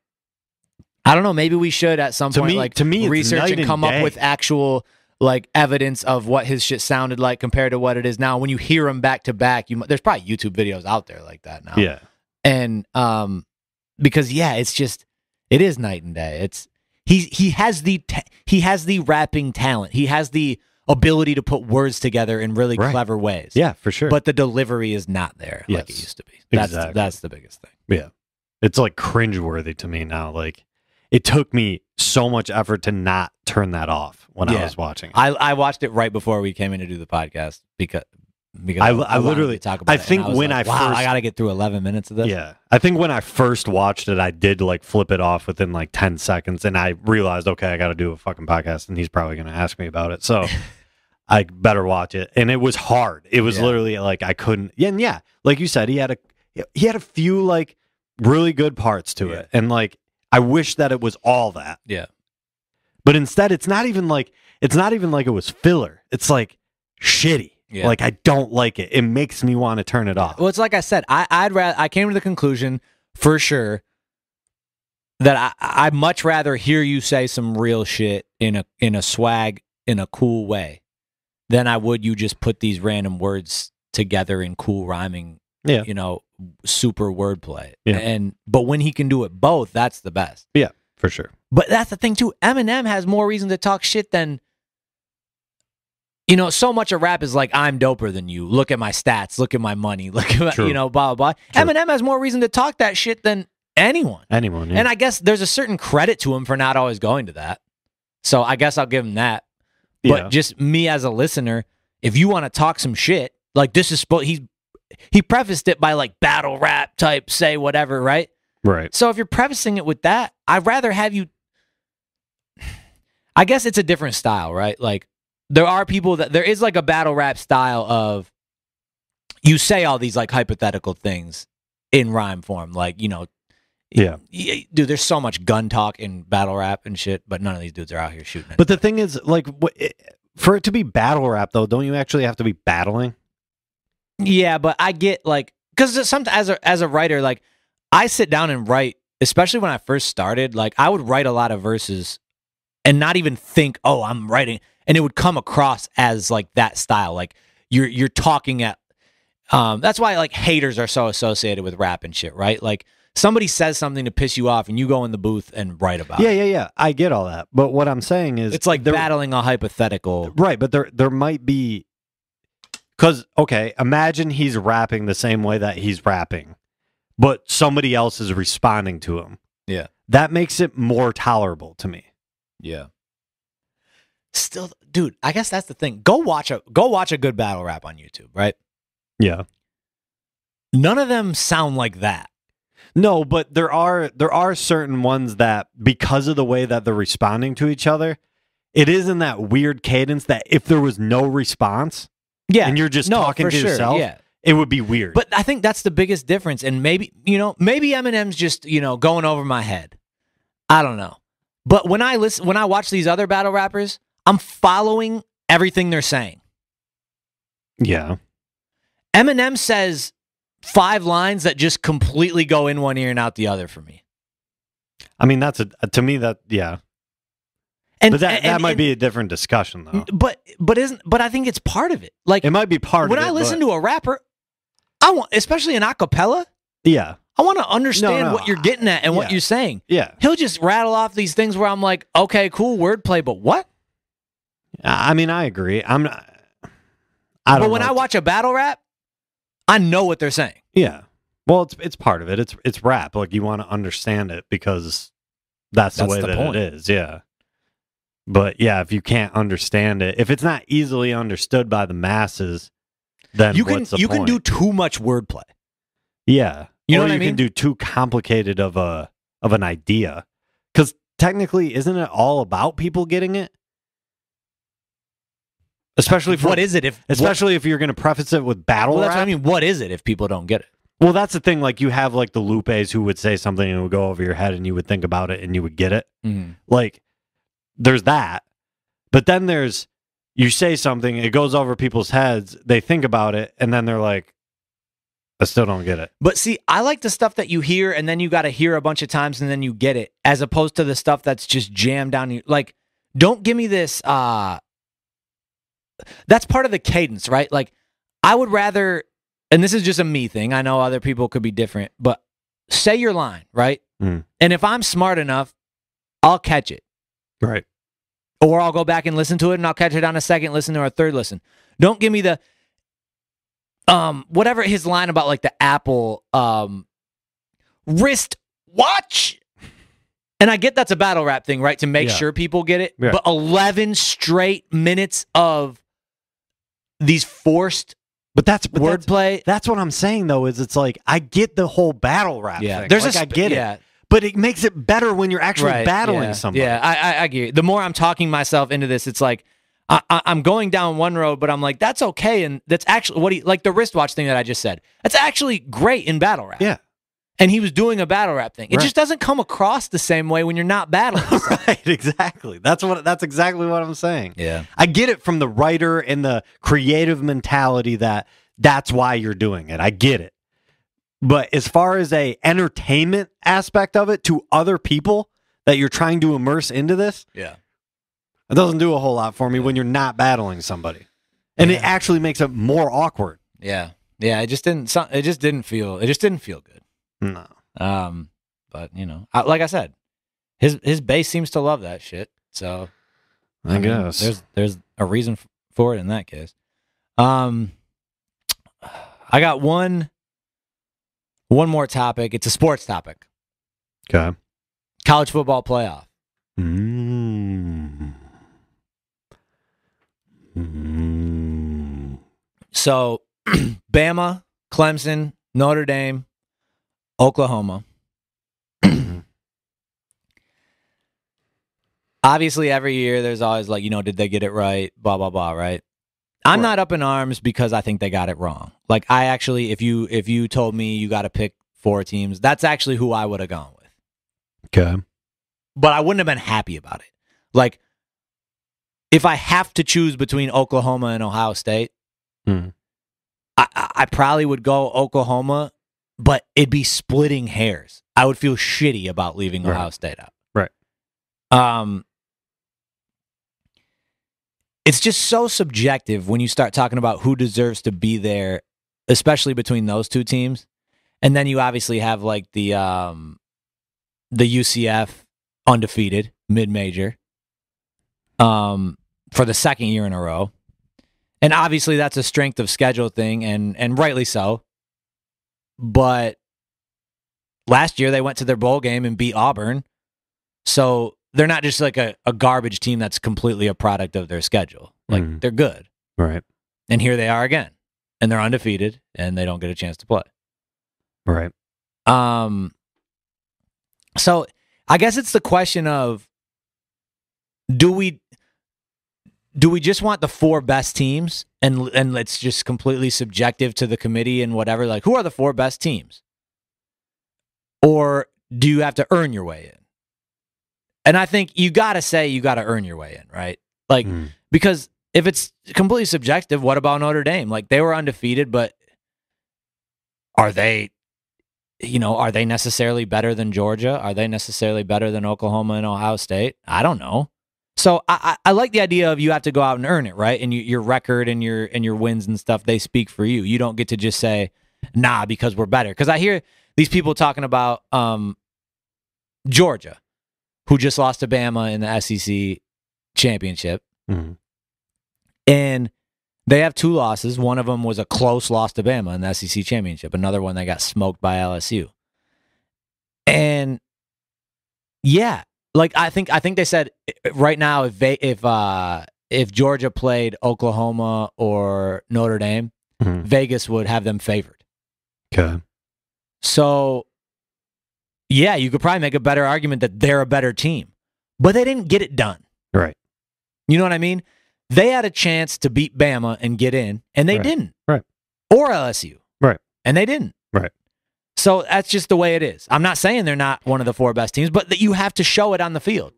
I don't know. Maybe we should at some point research and come up with actual, like, evidence of what his shit sounded like compared to what it is now. When you hear him back to back, there's probably YouTube videos out there like that now. Yeah. And because it is night and day. He has the rapping talent. He has the ability to put words together in really clever ways. Yeah, for sure. But the delivery is not there like it used to be. That's the biggest thing. Yeah. It's like cringeworthy to me now. Like, it took me so much effort to not turn that off when I was watching it. I watched it right before we came in to do the podcast because I literally talk about I think when I first I got to get through 11 minutes of this. Yeah. I think when I first watched it, I did like flip it off within like 10 seconds, and I realized, okay, I got to do a fucking podcast, and he's probably going to ask me about it. So I better watch it. And it was hard. It was literally like I couldn't. And yeah, like you said, he had a few like really good parts to it. And like I wish that it was all that. Yeah. But instead it's not even like it was filler. It's like shitty. Yeah. Like I don't like it. It makes me want to turn it off. Well, it's like I said, I came to the conclusion for sure that I'd much rather hear you say some real shit in a swag, in a cool way, than I would you just put these random words together in cool rhyming, super wordplay. Yeah. But when he can do it both, that's the best. Yeah, for sure. But that's the thing too. Eminem has more reason to talk shit than, so much of rap is like, I'm doper than you. Look at my stats. Look at my money. Look at, blah, blah, blah. True. Eminem has more reason to talk that shit than anyone. Yeah. And I guess there's a certain credit to him for not always going to that. So I guess I'll give him that. But just me as a listener, if you want to talk some shit, like this is he prefaced it by like battle rap type, say whatever, right? Right. So if you're prefacing it with that, I'd rather have you. I guess it's a different style, right? Like there is like a battle rap style of you say all these like hypothetical things in rhyme form, like dude, there's so much gun talk in battle rap and shit, but none of these dudes are out here shooting it. But the thing is, like, for it to be battle rap, though, don't you actually have to be battling? Yeah, but I get, like, because sometimes as a writer, like, I sit down and write, especially when I first started, like, I would write a lot of verses and not even think, oh, I'm writing, and it would come across as, like, that style. Like, you're talking at, that's why, like, haters are so associated with rap and shit, right? Like, somebody says something to piss you off, and you go in the booth and write about it. Yeah. I get all that, but what I'm saying is, it's like battling a hypothetical, right? But there might be, because imagine he's rapping the same way that he's rapping, but somebody else is responding to him. Yeah, that makes it more tolerable to me. Yeah. Still, dude, I guess that's the thing. Go watch a good battle rap on YouTube, right? Yeah. None of them sound like that. No, but there are certain ones that, because of the way that they're responding to each other, it is in that weird cadence that if there was no response, and you're just talking to yourself, it would be weird. But I think that's the biggest difference. And maybe Eminem's just, going over my head. I don't know. But when I watch these other battle rappers, I'm following everything they're saying. Yeah. Eminem says 5 lines that just completely go in one ear and out the other for me. I mean, to me that. And but that might be a different discussion though. But I think it's part of it. Like, it might be part of it. When I listen to a rapper, I want, especially an acapella. Yeah. I want to understand what you're getting at and what you're saying. Yeah. He'll just rattle off these things where I'm like, okay, cool wordplay, but what? I mean, I agree. But when I watch a battle rap, I know what they're saying. Yeah. Well, it's part of it. It's rap. Like, you want to understand it because that's the way that it is. Yeah. But yeah, if you can't understand it, if it's not easily understood by the masses, then you can do too much wordplay. Yeah. You know what I mean? You can do too complicated of an idea. Because technically, isn't it all about people getting it? Especially if you're going to preface it with battle rap. That's what I mean. What is it if people don't get it? Well, that's the thing. Like, you have like the Lupes who would say something and it would go over your head and you would think about it and you would get it. Mm-hmm. Like, there's that. But then you say something, it goes over people's heads, they think about it, and then they're like, I still don't get it. But see, I like the stuff that you hear and then you got to hear a bunch of times and then you get it, as opposed to the stuff that's just jammed down you. Like, don't give me this, that's part of the cadence, right? Like, I would rather, and this is just a me thing, I know other people could be different, but say your line, right? Mm. And if I'm smart enough, I'll catch it. Right. Or I'll go back and listen to it, and I'll catch it on a second listen or a third listen. Don't give me the whatever his line about like the Apple wrist watch. And I get that's a battle rap thing, right? To make sure people get it. Yeah. But 11 straight minutes of these forced wordplay. That's what I'm saying, though, is it's like, I get the whole battle rap thing. I get it. But it makes it better when you're actually battling somebody. Yeah, I get it. The more I'm talking myself into this, it's like, I'm going down one road, but I'm like, that's okay. And that's actually like the wristwatch thing that I just said. That's actually great in battle rap. Yeah. And he was doing a battle rap thing. It just doesn't come across the same way when you're not battling. Right, exactly. That's exactly what I'm saying. Yeah. I get it from the writer and the creative mentality that's why you're doing it. I get it. But as far as a entertainment aspect of it to other people that you're trying to immerse into this, it doesn't do a whole lot for me when you're not battling somebody. And it actually makes it more awkward. Yeah. Yeah, it just didn't feel good. No. But you know, like I said, his base seems to love that shit. So I guess there's a reason for it in that case. I got one more topic. It's a sports topic. Okay. College football playoff. So, Bama, Clemson, Notre Dame, Oklahoma. Obviously, every year there's always like, did they get it right? Blah, blah, blah, right? I'm not up in arms because I think they got it wrong. Like, I actually, if you told me you got to pick 4 teams, that's actually who I would have gone with. Okay. But I wouldn't have been happy about it. Like, if I have to choose between Oklahoma and Ohio State, I probably would go Oklahoma, but it'd be splitting hairs. I would feel shitty about leaving Ohio State out. Right. It's just so subjective when you start talking about who deserves to be there, especially between those two teams. And then you obviously have like the UCF undefeated mid-major for the second year in a row. And obviously that's a strength of schedule thing, and rightly so. But last year they went to their bowl game and beat Auburn. So they're not just like a garbage team that's completely a product of their schedule. Like, they're good. Right. And here they are again. And they're undefeated, and they don't get a chance to play. Right. So I guess it's the question of, do we just want the 4 best teams and it's just completely subjective to the committee and whatever? Like, who are the 4 best teams? Or do you have to earn your way in? And I think you got to earn your way in, right? Like, because if it's completely subjective, what about Notre Dame? Like, they were undefeated, but are they necessarily better than Georgia? Are they necessarily better than Oklahoma and Ohio State? I don't know. So I like the idea of you have to go out and earn it, right? And your record and your wins and stuff, they speak for you. You don't get to just say, nah, because we're better. Because I hear these people talking about Georgia, who just lost to Bama in the SEC championship. And they have 2 losses. One of them was a close loss to Bama in the SEC championship. Another one, they got smoked by LSU. And yeah, like I think they said right now, if Georgia played Oklahoma or Notre Dame, Vegas would have them favored. Okay. So yeah, you could probably make a better argument that they're a better team, but they didn't get it done. Right. You know what I mean? They had a chance to beat Bama and get in, and they didn't. Right. Or LSU. Right. And they didn't. Right. So that's just the way it is. I'm not saying they're not one of the 4 best teams, but that you have to show it on the field.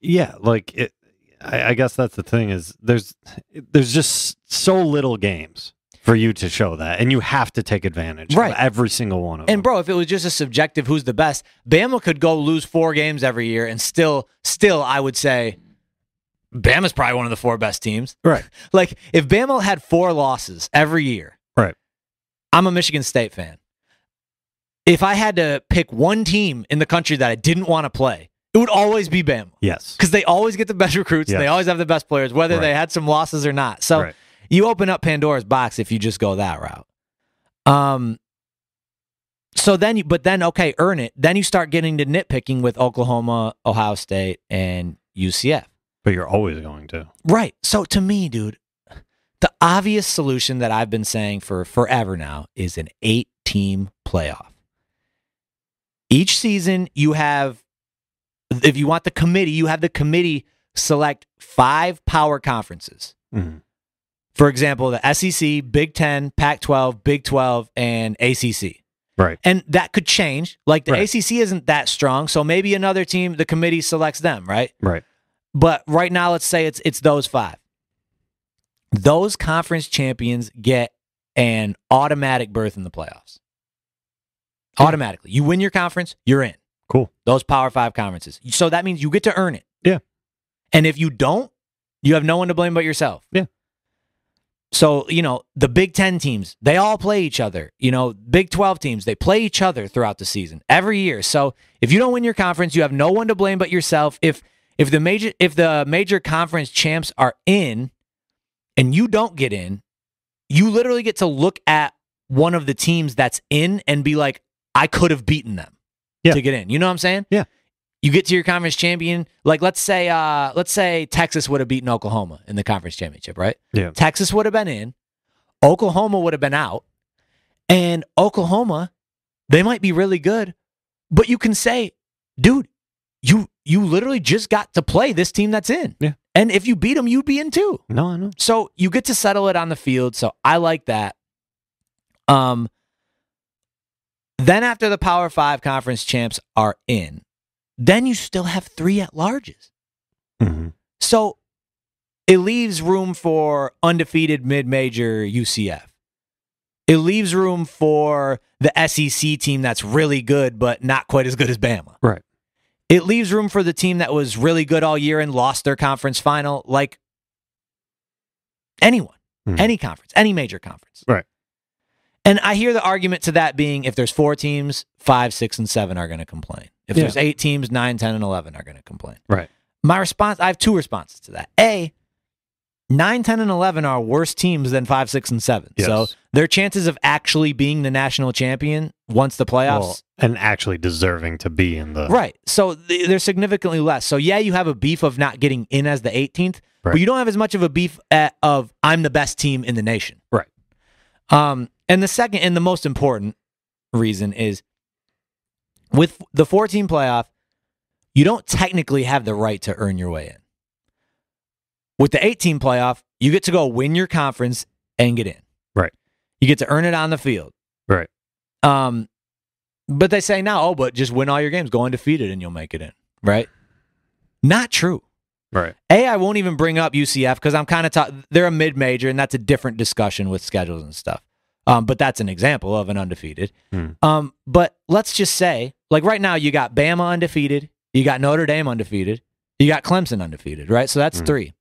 Yeah, like it. I guess that's the thing is there's just so little games for you to show that, and you have to take advantage of every single one of them. And bro, if it was just a subjective who's the best, Bama could go lose 4 games every year, and still I would say Bama's probably one of the 4 best teams. Right. Like, if Bama had 4 losses every year, right. I'm a Michigan State fan. If I had to pick one team in the country that I didn't want to play It would always be Bama. Yes. Because they always get the best recruits. Yes. And they always have the best players, whether they Right. had some losses or not. So Right. you open up Pandora's box if you just go that route. So then, okay, earn it. Then you start getting to nitpicking with Oklahoma, Ohio State, and UCF. But you're always going to. Right. So to me, dude, the obvious solution that I've been saying for forever now is an 8-team playoff. Each season, you have, if you want the committee, you have the committee select 5 power conferences. Mm-hmm. For example, the SEC, Big 10, Pac-12, Big 12, and ACC. Right. And that could change. Like the Right. ACC isn't that strong, so maybe another team, the committee selects them, right? Right. But right now, let's say it's those 5. Those conference champions get an automatic berth in the playoffs. Yeah. Automatically. You win your conference, you're in. Cool. Those Power 5 conferences. So that means you get to earn it. Yeah. And if you don't, you have no one to blame but yourself. Yeah. So, the Big 10 teams, they all play each other. Big 12 teams, they play each other throughout the season every year. So if you don't win your conference, you have no one to blame but yourself. If the major conference champs are in and you don't get in, you literally get to look at one of the teams that's in and be like, I could have beaten them to get in. You know what I'm saying? Yeah. You get to your conference champion, like let's say Texas would have beaten Oklahoma in the conference championship, right? Yeah. Texas would have been in, Oklahoma would have been out, and Oklahoma, they might be really good, but you can say, dude, you literally just got to play this team that's in. Yeah. And if you beat them, you'd be in too. No, I know. So you get to settle it on the field. So I like that. Then after the Power 5 conference champs are in, then you still have 3 at-larges. Mm-hmm. So it leaves room for undefeated mid-major UCF. It leaves room for the SEC team that's really good, but not quite as good as Bama. Right. It leaves room for the team that was really good all year and lost their conference final, like anyone, any conference, any major conference. Right. And I hear the argument to that being if there's 4 teams, 5, 6, and 7 are going to complain. If there's 8 teams, 9, 10, and 11 are going to complain. Right. My response, I have 2 responses to that. A, 9, 10, and 11 are worse teams than 5, 6, and 7. Yes. So their chances of actually being the national champion once the playoffs. Well, and actually deserving to be in the... Right. So they're significantly less. So yeah, you have a beef of not getting in as the 18th, but you don't have as much of a beef of I'm the best team in the nation. Right. And the second and the most important reason is with the 14 playoff, you don't technically have the right to earn your way in. With the 18 playoff, you get to go win your conference and get in. Right. You get to earn it on the field. Right. But they say now, but just win all your games, go undefeated, and you'll make it in. Right? Not true. Right. I won't even bring up UCF because I'm kind of they're a mid-major, and that's a different discussion with schedules and stuff. But that's an example of an undefeated. But let's just say, like right now, you got Bama undefeated, you got Notre Dame undefeated, you got Clemson undefeated, right? So that's 3.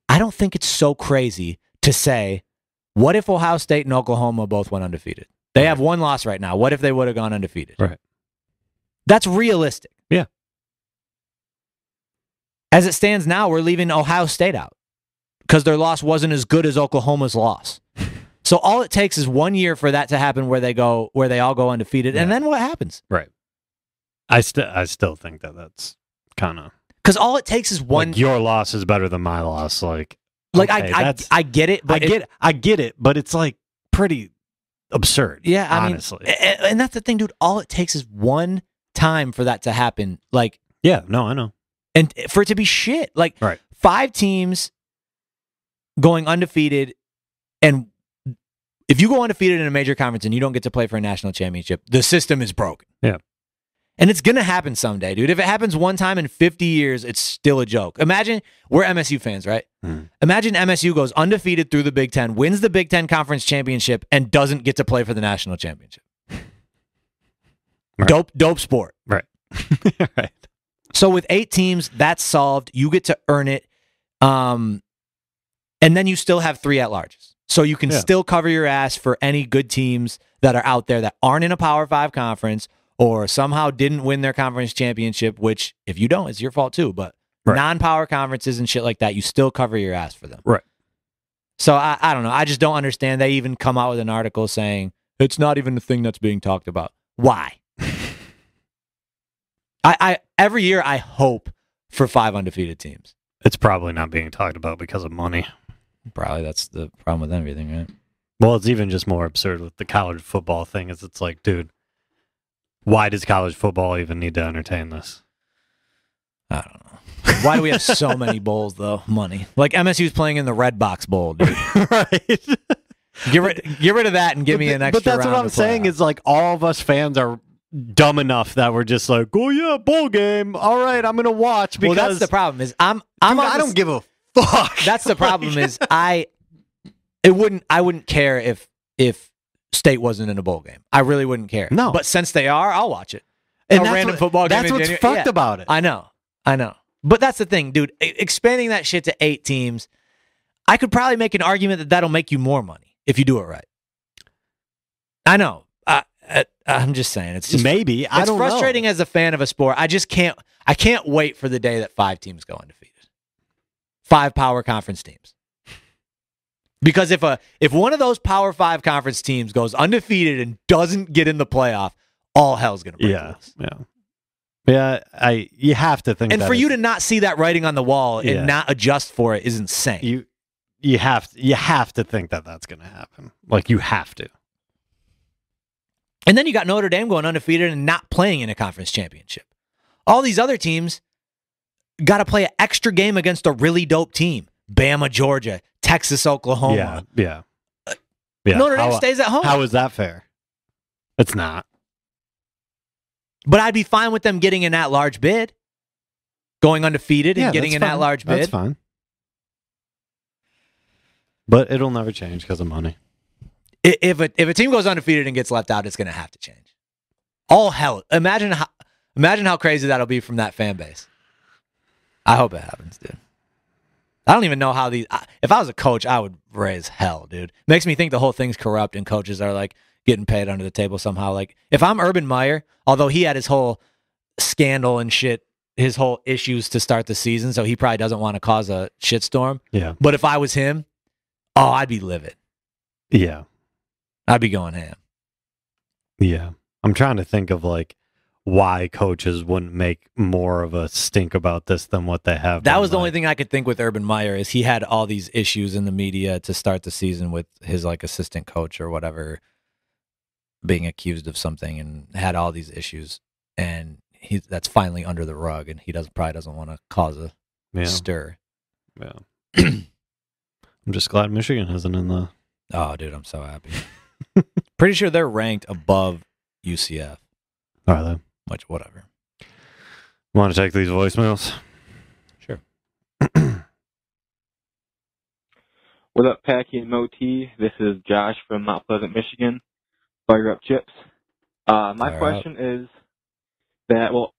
I don't think it's so crazy to say, what if Ohio State and Oklahoma both went undefeated? They have 1 loss right now. What if they would have gone undefeated? Right. That's realistic. Yeah. As it stands now, we're leaving Ohio State out because their loss wasn't as good as Oklahoma's loss. So all it takes is 1 year for that to happen where they all go undefeated. And then what happens? Right. I still think that's kind of... Because all it takes is one... Like your loss is better than my loss. Like okay, I get it. But I get it, but it's like pretty absurd. Yeah, honestly. And that's the thing, dude. All it takes is one time for that to happen. Like, yeah, no, I know. And for it to be shit. Like, 5 teams going undefeated, and if you go undefeated in a major conference and you don't get to play for a national championship, the system is broken. Yeah. And it's going to happen someday, dude. If it happens one time in 50 years, it's still a joke. Imagine, we're MSU fans, right? Imagine MSU goes undefeated through the Big Ten, wins the Big Ten Conference Championship, and doesn't get to play for the national championship. Right. Dope sport. Right. Right. So with 8 teams, that's solved. You get to earn it. And then you still have 3 at-larges. So you can still cover your ass for any good teams that are out there that aren't in a Power 5 conference or somehow didn't win their conference championship, which if you don't, it's your fault too. But non-power conferences and shit like that, you still cover your ass for them. Right. So I don't know. I just don't understand. They even come out with an article saying it's not even the thing that's being talked about. Why? I every year I hope for 5 undefeated teams. It's probably not being talked about because of money. Probably that's the problem with everything, right? Well, it's even just more absurd with the college football thing. Is it's like, dude, why does college football even need to entertain this? I don't know. Why do we have so many bowls though? Money. Like MSU's playing in the Red Box Bowl, dude. Right. Get rid of that and give me an extra. But that's round what I'm saying is like all of us fans are dumb enough that we're just like, oh yeah, bowl game. All right, I'm gonna watch because well, that's the problem. Is I don't give a fuck. That's the problem. Is I wouldn't care if State wasn't in a bowl game. I really wouldn't care. No, but since they are, I'll watch it. And a random football game. That's what's fucked about it. I know. But that's the thing, dude. Expanding that shit to 8 teams, I could probably make an argument that that'll make you more money if you do it right. I know. I'm just saying. It's just maybe. It's frustrating as a fan of a sport. I just can't. I can't wait for the day that 5 teams go undefeated. 5 power conference teams. Because if one of those Power 5 conference teams goes undefeated and doesn't get in the playoff, all hell's gonna break loose. Yeah, you have to think. And for you to not see that writing on the wall and not adjust for it is insane. You have to think that that's going to happen. Like you have to. And then you got Notre Dame going undefeated and not playing in a conference championship. All these other teams got to play an extra game against a really dope team. Bama, Georgia, Texas, Oklahoma. Yeah. Notre Dame stays at home. How is that fair? It's not. But I'd be fine with them getting an at-large bid, going undefeated and getting an at-large bid. That's fine. But it'll never change because of money. If a team goes undefeated and gets left out, it's going to have to change. All hell. Imagine how crazy that'll be from that fan base. I hope it happens, dude. I don't even know how these. If I was a coach, I would raise hell, dude. Makes me think the whole thing's corrupt and coaches are like getting paid under the table somehow. Like if I'm Urban Meyer, although he had his whole scandal and shit, his whole issues to start the season, so he probably doesn't want to cause a shitstorm. Yeah. But if I was him, I'd be livid. Yeah. I'd be going ham. Yeah. I'm trying to think of like why coaches wouldn't make more of a stink about this than what they have. That was the only thing I could think with Urban Meyer is he had all these issues in the media to start the season with his like assistant coach or whatever being accused of something and had all these issues, and that's finally under the rug, and he probably doesn't want to cause a stir. Yeah. I'm just glad Michigan isn't in the. Oh, dude, I'm so happy. Pretty sure they're ranked above UCF. Are they? Which, whatever. Want to take these voicemails? Sure. What up, Packy and Moe-T? This is Josh from Mount Pleasant, Michigan. Fire up chips. My question is that, well,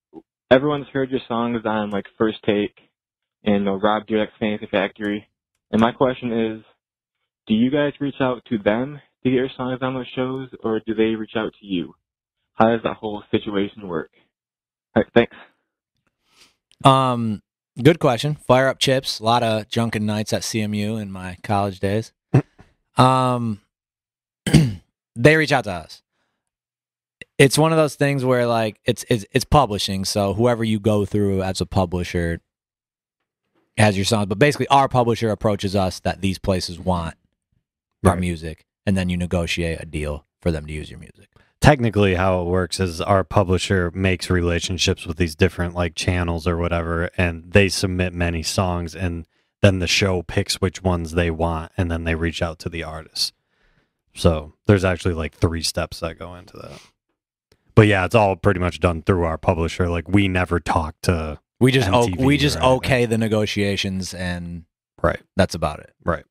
everyone's heard your songs on like First Take and Rob Dyrdek's Fantasy Factory. And my question is, do you guys reach out to them to get your songs on those shows, or do they reach out to you? How does that whole situation work? All right, thanks. Good question. Fire up chips. A lot of drunken nights at CMU in my college days. They reach out to us. It's one of those things where like it's publishing, so whoever you go through as a publisher has your songs, but basically our publisher approaches us that these places want our music, and then you negotiate a deal for them to use your music. Technically, how it works is our publisher makes relationships with these different like channels or whatever, and they submit many songs, and then the show picks which ones they want, and then they reach out to the artists. So there's actually like 3 steps that go into that. But yeah, it's all pretty much done through our publisher. Like we never talk to we just MTV okay the negotiations, and that's about it. Right.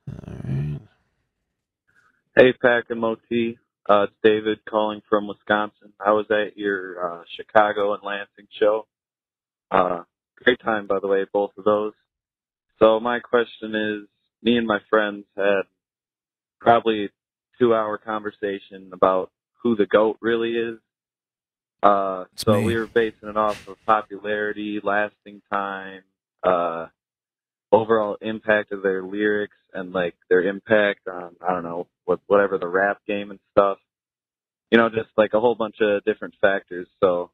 All right. Hey, Pack and Moe-T. It's David calling from Wisconsin. I was at your Chicago and Lansing show. Great time, by the way, both of those. So my question is, me and my friends had probably a 2-hour conversation about who the GOAT really is. So me. we were basing it off of popularity, lasting time, overall impact of their lyrics, and like their impact on, I don't know, whatever the rap game and stuff. You know, just like a whole bunch of different factors. So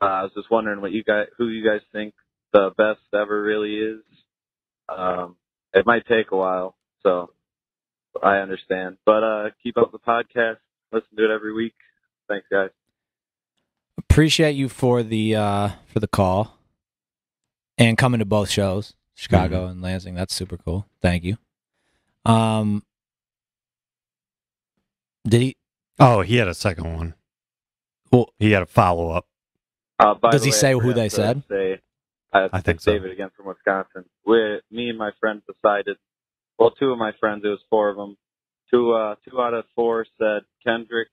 I was just wondering who you guys think the best ever really is. It might take a while, so I understand. But keep up the podcast. Listen to it every week. Thanks, guys. Appreciate you for the call and coming to both shows, Chicago and Lansing. That's super cool. Thank you. Did he? Oh, he had a second one. Well, he had a follow up. Does he say who they said? I think so. David again from Wisconsin. Me and my friends decided. Well, two of my friends. It was four of them. Two out of four said Kendrick.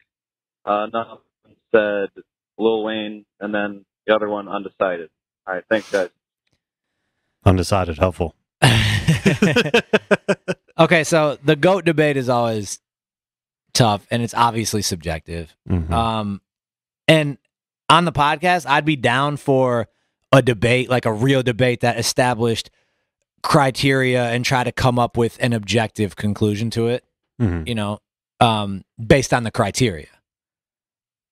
None said Lil Wayne, and then the other one undecided. All right, thanks, guys. Undecided, helpful. Okay, so the GOAT debate is always tough, and it's obviously subjective. Mm-hmm. And on the podcast, I'd be down for a debate, like a real debate that established criteria and try to come up with an objective conclusion to it. Mm-hmm. You know, based on the criteria.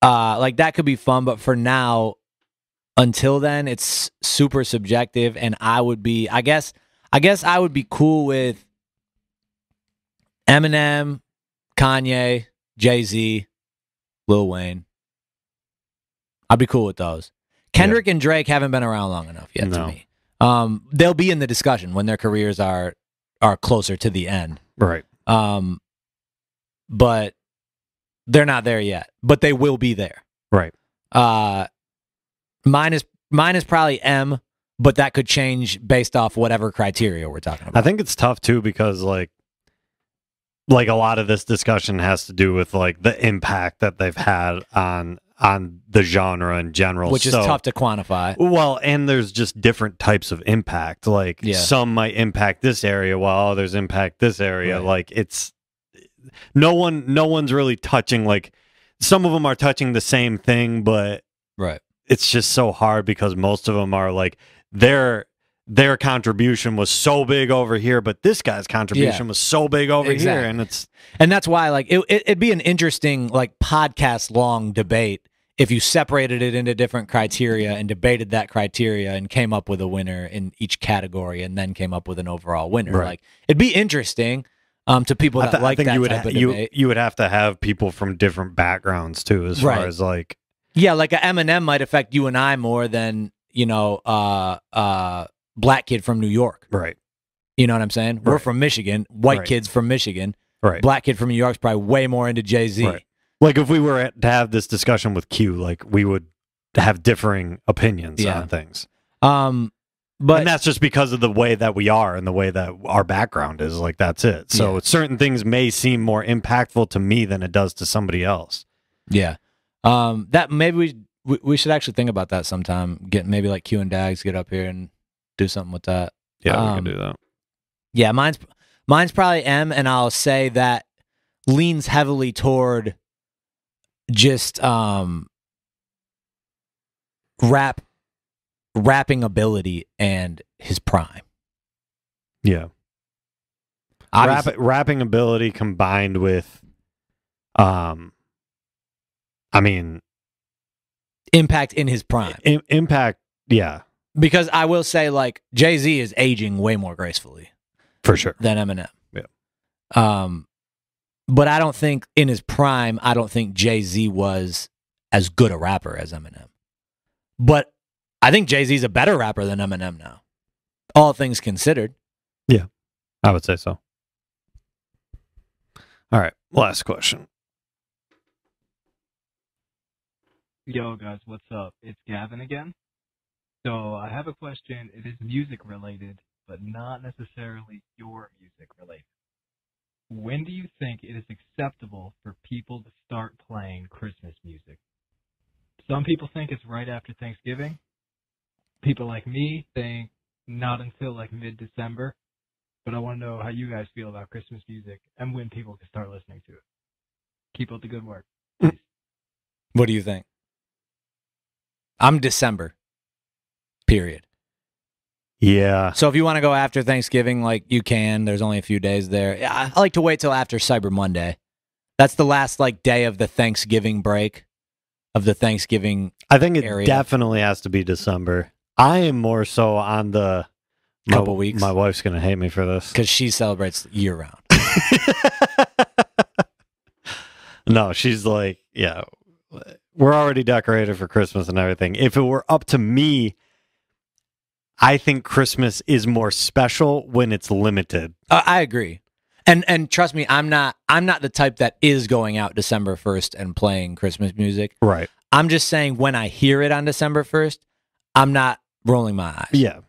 Like that could be fun, but for now, until then, it's super subjective, and I guess I would be cool with Eminem, Kanye, Jay-Z, Lil Wayne. I'd be cool with those. Kendrick and Drake haven't been around long enough yet to me. They'll be in the discussion when their careers are closer to the end. Right. But they're not there yet. But they will be there. Right. Mine is probably M, but that could change based off whatever criteria we're talking about. I think it's tough too because like a lot of this discussion has to do with like the impact that they've had on the genre in general, which is tough to quantify. Well, and there's just different types of impact. Like some might impact this area while others impact this area. Right. Like it's no one's really touching, like some of them are touching the same thing, but right. It's just so hard because most of them are like their contribution was so big over here, but this guy's contribution was so big over here, and that's why like it'd be an interesting like podcast long debate if you separated it into different criteria and debated that criteria and came up with a winner in each category and then came up with an overall winner. Right. Like it'd be interesting to people that like that type of debate. You would have to have people from different backgrounds too, as far as like like an Eminem might affect you and I more than black kid from New York. Right. You know what I'm saying? Right. We're from Michigan. White kids from Michigan. Right. Black kid from New York's probably way more into Jay-Z. Right. Like if we were to have this discussion with Q, like we would have differing opinions on things. And that's just because of the way that we are and the way that our background is. Like that's it. So certain things may seem more impactful to me than it does to somebody else. Yeah. That maybe we should actually think about that sometime. Get maybe like Q and Dags get up here and do something with that. Yeah, we can do that. Yeah, mine's probably M, and I'll say that leans heavily toward just rapping ability and his prime. Yeah. Rapping ability combined with impact in his prime. Impact, yeah. Because I will say, like, Jay-Z is aging way more gracefully. For sure. Than Eminem. Yeah. But I don't think in his prime, I don't think Jay-Z was as good a rapper as Eminem. But I think Jay-Z's a better rapper than Eminem now. All things considered. Yeah, I would say so. All right, last question. Yo, guys, what's up? It's Gavin again. So I have a question. It is music related, but not necessarily your music related. When do you think it is acceptable for people to start playing Christmas music? Some people think it's right after Thanksgiving. People like me think not until like mid-December. But I want to know how you guys feel about Christmas music and when people can start listening to it. Keep up the good work. What do you think? I'm December. Period. Yeah. So if you want to go after Thanksgiving, like you can, there's only a few days there. Yeah, I like to wait till after Cyber Monday. That's the last like day of the Thanksgiving break, of the Thanksgiving. I think it area. definitely has to be December. I am more so on the Couple weeks. My wife's gonna hate me for this Because she celebrates year round. No, she's like, yeah, we're already decorated for Christmas and everything. If it were up to me, I think Christmas is more special when it's limited. I agree. And trust me, I'm not the type that is going out December 1st and playing Christmas music. Right. I'm just saying when I hear it on December 1st, I'm not rolling my eyes. Yeah.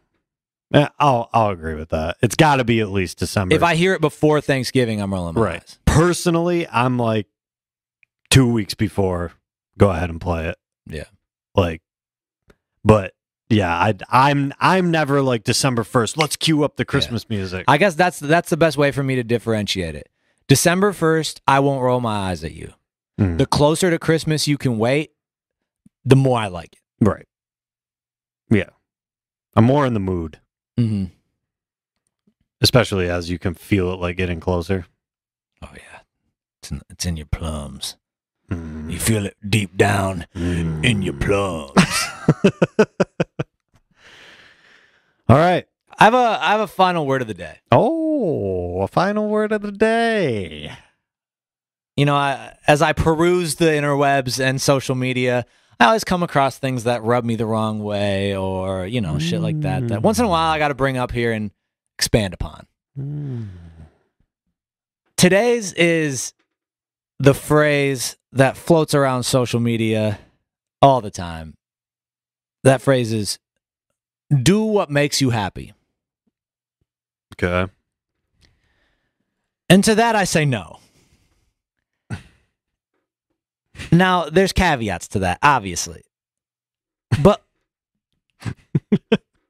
I'll agree with that. It's got to be at least December. If I hear it before Thanksgiving, I'm rolling my eyes. Personally, I'm like 2 weeks before, go ahead and play it. Yeah. Like, but yeah, I'm never like December 1st. Let's cue up the Christmas music. I guess that's the best way for me to differentiate it. December 1st, I won't roll my eyes at you. The closer to Christmas you can wait, the more I like it. Right. Yeah. I'm more in the mood. Mm-hmm. Especially as you can feel it like getting closer. Oh yeah. It's in your plums. You feel it deep down in your plums. All right. I have a final word of the day. Oh, a final word of the day. You know, as I peruse the interwebs and social media, I always come across things that rub me the wrong way or, you know, shit like that. That once in a while I got to bring up here and expand upon. Today's is the phrase that floats around social media all the time. That phrase is, do what makes you happy. Okay. And to that I say no. Now, there's caveats to that, obviously. But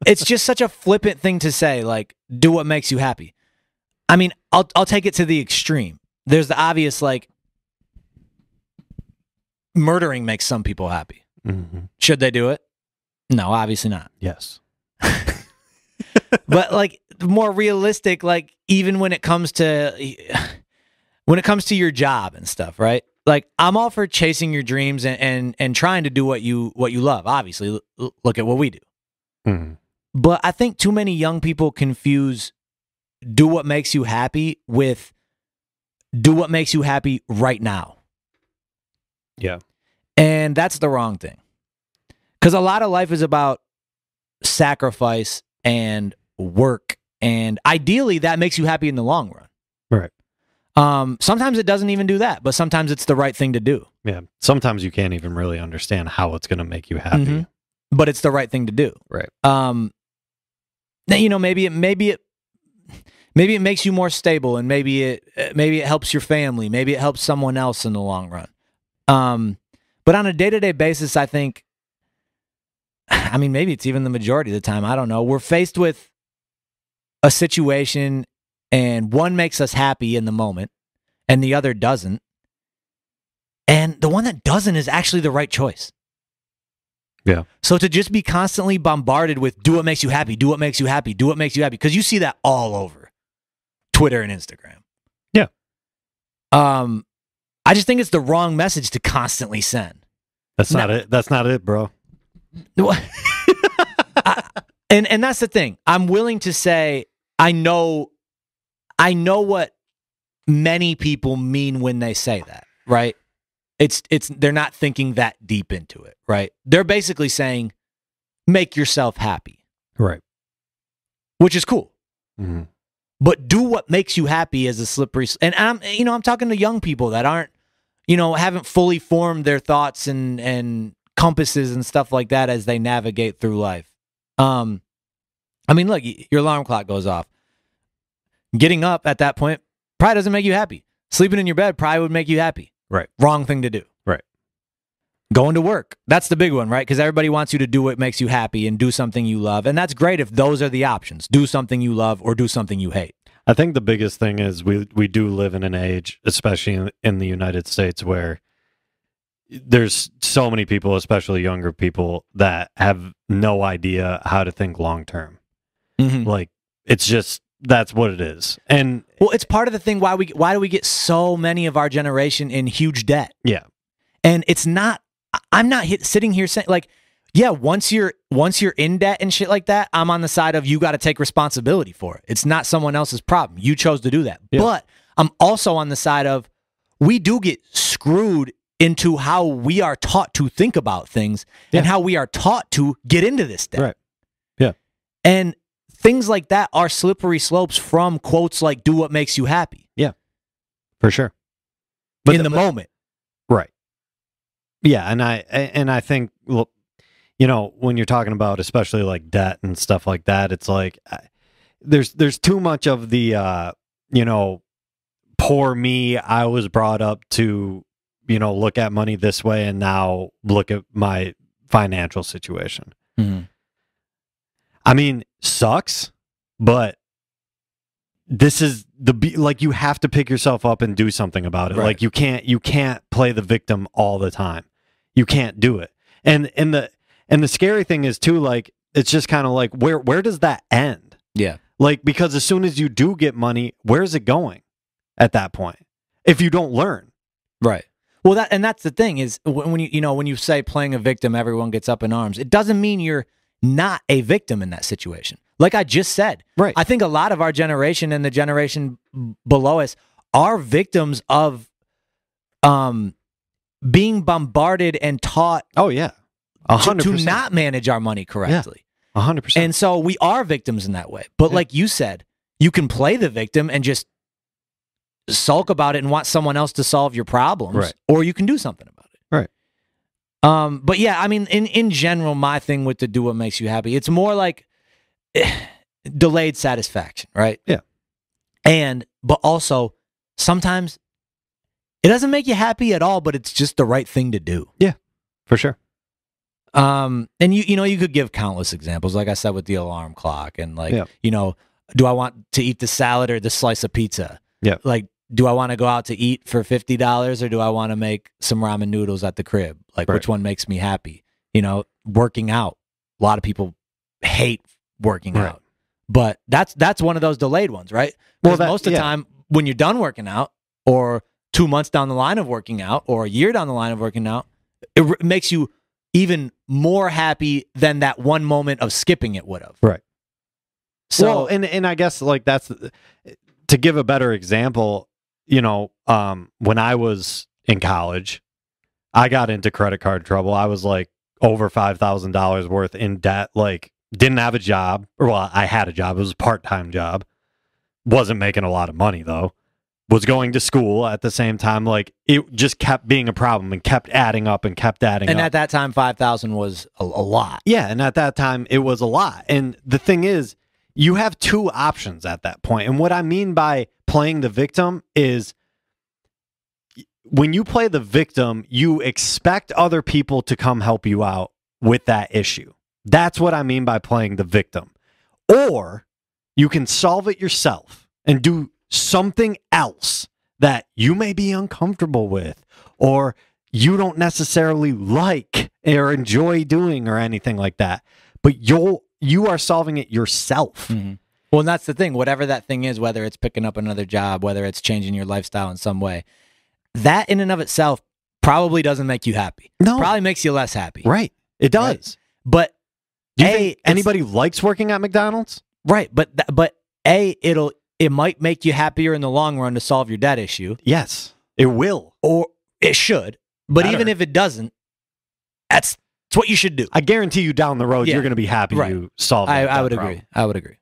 it's just such a flippant thing to say, like, do what makes you happy. I mean, I'll take it to the extreme. There's the obvious, like, murdering makes some people happy. Should they do it? No, obviously not. Yes. But, like, more realistic, like, even when it comes to your job and stuff, right? Like, I'm all for chasing your dreams and trying to do what you love. Obviously, look at what we do. But I think too many young people confuse do what makes you happy with do what makes you happy right now. Yeah. And that's the wrong thing. Because a lot of life is about sacrifice and work. And ideally, that makes you happy in the long run. Right. Sometimes it doesn't even do that, but sometimes it's the right thing to do. Yeah. Sometimes you can't even really understand how it's going to make you happy. But it's the right thing to do. Right. You know, maybe it makes you more stable, and maybe it helps your family, maybe it helps someone else in the long run. But on a day-to-day basis, I think, I mean, maybe it's even the majority of the time, I don't know, we're faced with a situation and one makes us happy in the moment and the other doesn't. And the one that doesn't is actually the right choice. Yeah. So to just be constantly bombarded with do what makes you happy, do what makes you happy, do what makes you happy, because you see that all over Twitter and Instagram. Yeah. I just think it's the wrong message to constantly send. That's not it. That's not it, bro. And that's the thing. I'm willing to say I know what many people mean when they say that, right? It's they're not thinking that deep into it, right? They're basically saying make yourself happy. Right. Which is cool. But do what makes you happy as a slippery and I'm talking to young people that aren't, haven't fully formed their thoughts and compasses and stuff like that as they navigate through life. I mean, look, your alarm clock goes off. Getting up at that point probably doesn't make you happy. Sleeping in your bed probably would make you happy. Right. Wrong thing to do. Right. Going to work. That's the big one, right? Because everybody wants you to do what makes you happy and do something you love. And that's great if those are the options. Do something you love or do something you hate. I think the biggest thing is we do live in an age, especially in the United States, where there's so many people, especially younger people, that have no idea how to think long term. Like, it's just, that's what it is. And well, it's part of the thing why do we get so many of our generation in huge debt? Yeah. And it's not, I'm not sitting here saying, like, yeah, once you're in debt and shit like that, I'm on the side of you got to take responsibility for it. It's not someone else's problem. You chose to do that. Yeah. But I'm also on the side of we do get screwed into how we are taught to think about things and how we are taught to get into this debt. Right. Yeah. And things like that are slippery slopes from quotes like "do what makes you happy." Yeah, for sure. But in the moment, right? Yeah, and I think, well, you know, when you're talking about especially like debt and stuff like that, it's like there's too much of the you know, poor me. I was brought up to, you know, look at money this way, and now look at my financial situation. I mean, sucks, but this is like, you have to pick yourself up and do something about it. Right. Like, you can't play the victim all the time. You can't do it. And the scary thing is too, like, it's just kind of like, where does that end? Yeah. Like, because as soon as you do get money, where's it going at that point if you don't learn? Right. Well, that's the thing is, when you say playing a victim, everyone gets up in arms. It doesn't mean you're not a victim in that situation. Like I just said, right. I think a lot of our generation and the generation below us are victims of being bombarded and taught oh yeah 100% to not manage our money correctly. Yeah, 100%. And so we are victims in that way. But like you said, you can play the victim and just sulk about it and want someone else to solve your problems, right. Or you can do something about it. Right. But yeah, I mean, in general, my thing with the do what makes you happy, it's more like delayed satisfaction, right? Yeah. But also sometimes it doesn't make you happy at all, but it's just the right thing to do. Yeah, for sure. And you could give countless examples, like I said, with the alarm clock and like, you know, do I want to eat the salad or the slice of pizza? Yeah. Like, do I want to go out to eat for $50 or do I want to make some ramen noodles at the crib? Like, which one makes me happy? You know, working out. A lot of people hate working out, but that's one of those delayed ones, right? Well, most of the time when you're done working out, or 2 months down the line of working out, or a year down the line of working out, it makes you even more happy than that one moment of skipping it would have. Right. So, well, and I guess like that's to give a better example. You know, when I was in college, I got into credit card trouble. I was like over $5,000 worth in debt. Like, didn't have a job, or well, I had a job. It was a part-time job. Wasn't making a lot of money though. Was going to school at the same time. Like, it just kept being a problem and kept adding up and kept adding up. And at that time, 5,000 was a lot. Yeah, and at that time, it was a lot. And the thing is, you have two options at that point. And what I mean by playing the victim is, when you play the victim, you expect other people to come help you out with that issue. That's what I mean by playing the victim. Or you can solve it yourself and do something else that you may be uncomfortable with, or you don't necessarily like or enjoy doing, or anything like that. But you are solving it yourself. Mm-hmm. Well, and that's the thing. Whatever that thing is, whether it's picking up another job, whether it's changing your lifestyle in some way, that in and of itself probably doesn't make you happy. No. Probably makes you less happy. Right. It does. Right? But do you think anybody likes working at McDonald's? Right. But it might make you happier in the long run to solve your debt issue. Yes, it will. Or it should. But even if it doesn't, that's what you should do. I guarantee you down the road, you're going to be happy you solved that I would problem. agree. I would agree.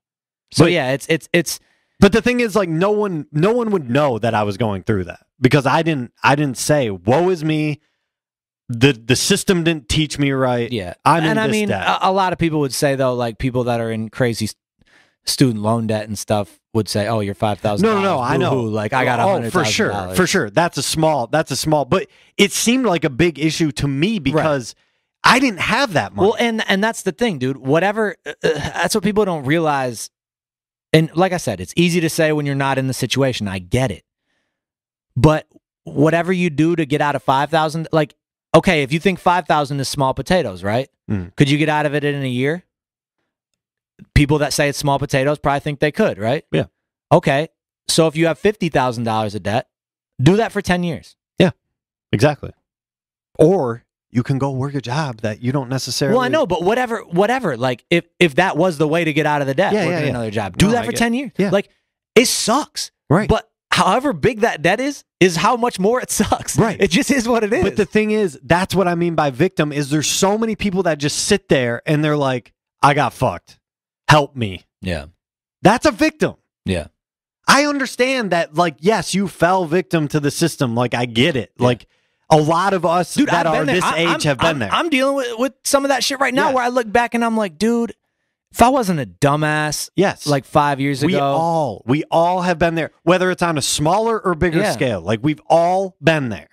So but, yeah, it's. But the thing is, like, no one would know that I was going through that, because I didn't say, woe is me. The system didn't teach me right. Yeah. I'm in and this I mean, debt. a lot of people would say, though, like, people that are in crazy student loan debt and stuff would say, "Oh, you're $5,000." No, I know. Like, I got $100,000. For sure. That's a small. But it seemed like a big issue to me because I didn't have that money. Well, and that's the thing, dude. Whatever. That's what people don't realize. And like I said, it's easy to say when you're not in the situation. I get it. But whatever you do to get out of 5,000, like, okay, if you think 5,000 is small potatoes, right? Could you get out of it in a year? People that say it's small potatoes probably think they could, right? Yeah. Okay, so if you have $50,000 of debt, do that for 10 years. Yeah, exactly. Or you can go work a job that you don't necessarily. Well, I know, but whatever. Like, if that was the way to get out of the debt, working another job, do that for 10 years. Yeah. Like, it sucks. Right. But however big that debt is how much more it sucks. Right. It just is what it is. But the thing is, that's what I mean by victim, is there's so many people that just sit there and they're like, I got fucked. Help me. Yeah. That's a victim. Yeah. I understand that, like, yes, you fell victim to the system. Like, I get it. Yeah. Like, a lot of us that are this age have been there. I'm dealing with some of that shit right now, Yeah. where I look back and I'm like, dude, if I wasn't a dumbass, yes, like 5 years ago, we all have been there, whether it's on a smaller or bigger scale. Like, we've all been there.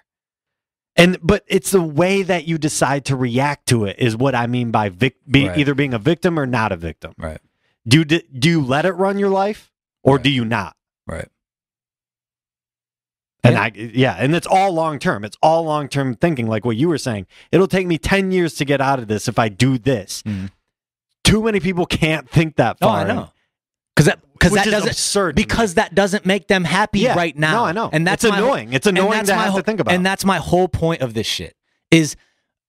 But it's the way that you decide to react to it is what I mean by either being a victim or not a victim. Right. Do you let it run your life, or do you not? Right. And and it's all long term. It's all long term thinking, like what you were saying. It'll take me 10 years to get out of this if I do this. Too many people can't think that far. Oh, I know. Because that doesn't absurd. Because that doesn't make them happy right now. No, I know. And that's annoying. It's annoying to have to think about. And that's my whole point of this shit. Is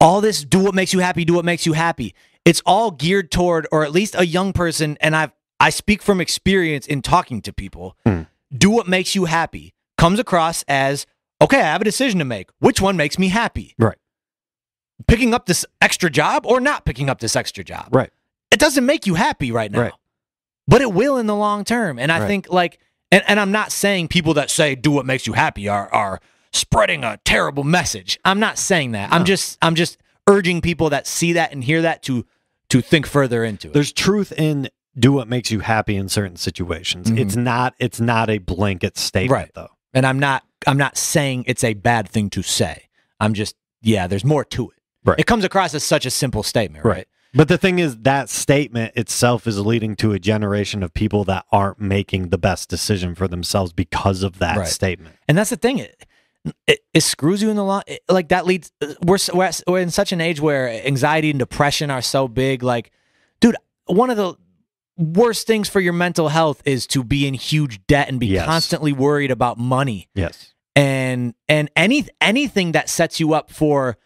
all this do what makes you happy, do what makes you happy. It's all geared toward, or at least a young person, and I speak from experience in talking to people. Do what makes you happy comes across as, okay, I have a decision to make. Which one makes me happy? Right. Picking up this extra job or not picking up this extra job. Right. It doesn't make you happy right now. Right. But it will in the long term. And I think, like, and I'm not saying people that say do what makes you happy are spreading a terrible message. I'm not saying that. No. I'm just urging people that see that and hear that to think further into it. There's truth in do what makes you happy in certain situations. It's not a blanket statement though. And I'm not saying it's a bad thing to say. I'm just, there's more to it. Right. It comes across as such a simple statement, right? But the thing is, that statement itself is leading to a generation of people that aren't making the best decision for themselves because of that statement. And that's the thing. It screws you in the long. Like, that leads. We're in such an age where anxiety and depression are so big. Like, dude, one of the worst things for your mental health is to be in huge debt and be constantly worried about money. Yes. And anything that sets you up for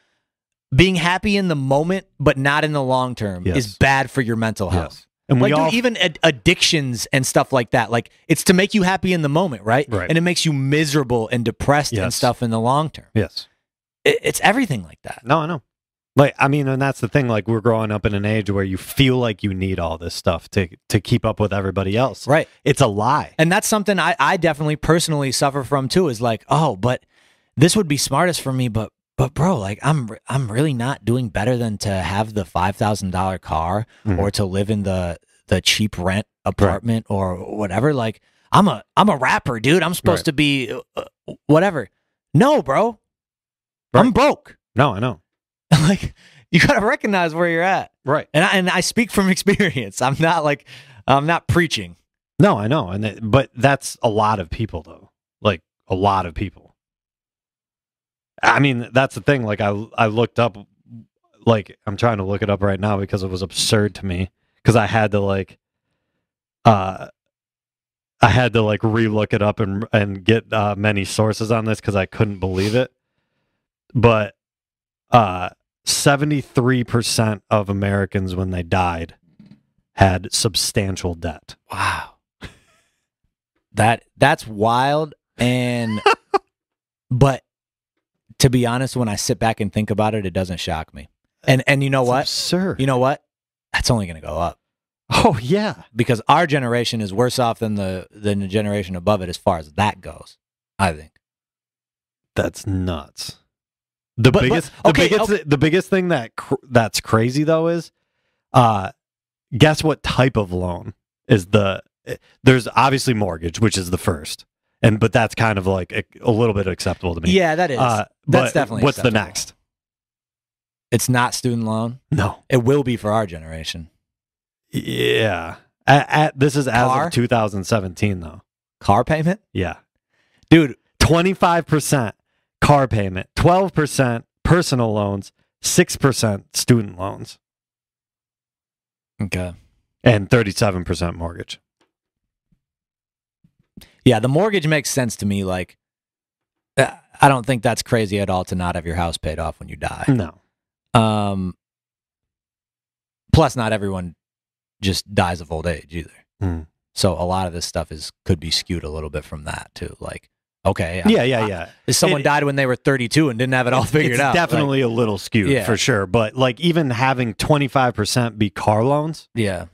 being happy in the moment but not in the long term is bad for your mental health. And dude, even addictions and stuff like that, like, it's to make you happy in the moment, right? And it makes you miserable and depressed and stuff in the long term. Yes. It's everything like that. No, I know. Like, I mean, and that's the thing, like, we're growing up in an age where you feel like you need all this stuff to keep up with everybody else. Right. It's a lie. And that's something I definitely personally suffer from too, is like, oh, but this would be smartest for me, but bro, like, I'm really not doing better than to have the $5,000 car or to live in the cheap rent apartment or whatever. Like, I'm a rapper, dude. I'm supposed to be whatever. No, bro. I'm broke. No, I know. Like, you got to recognize where you're at. Right. And I speak from experience. I'm not preaching. No, I know. But that's a lot of people, though. Like, a lot of people. I mean, that's the thing. Like, I looked up, like, I'm trying to look it up right now because it was absurd to me. Because I had to re-look it up and get many sources on this because I couldn't believe it. But 73% of Americans, when they died, had substantial debt. Wow. That's wild. And but to be honest, when I sit back and think about it, it doesn't shock me. And you know what? Absurd. You know what? That's only going to go up. Oh yeah, because our generation is worse off than the generation above it as far as that goes. I think that's nuts. The biggest thing that's crazy though is, guess what type of loan is there's obviously mortgage, which is the first, but that's kind of like a little bit acceptable to me. Yeah, that is. That's definitely. What's acceptable. the next? It's not student loan. No, it will be for our generation. Yeah. This is as of 2017 though. Car payment? Yeah. Dude, 25% car payment, 12% personal loans, 6% student loans, Okay. and 37% mortgage. Yeah, the mortgage makes sense to me. Like, I don't think that's crazy at all to not have your house paid off when you die. No. Plus, not everyone just dies of old age either. Mm. So a lot of this stuff could be skewed a little bit from that too. Like, okay, Yeah. If someone died when they were 32 and didn't have it all figured out, Definitely a little skewed, Yeah. for sure. But like even having 25% be car loans, yeah,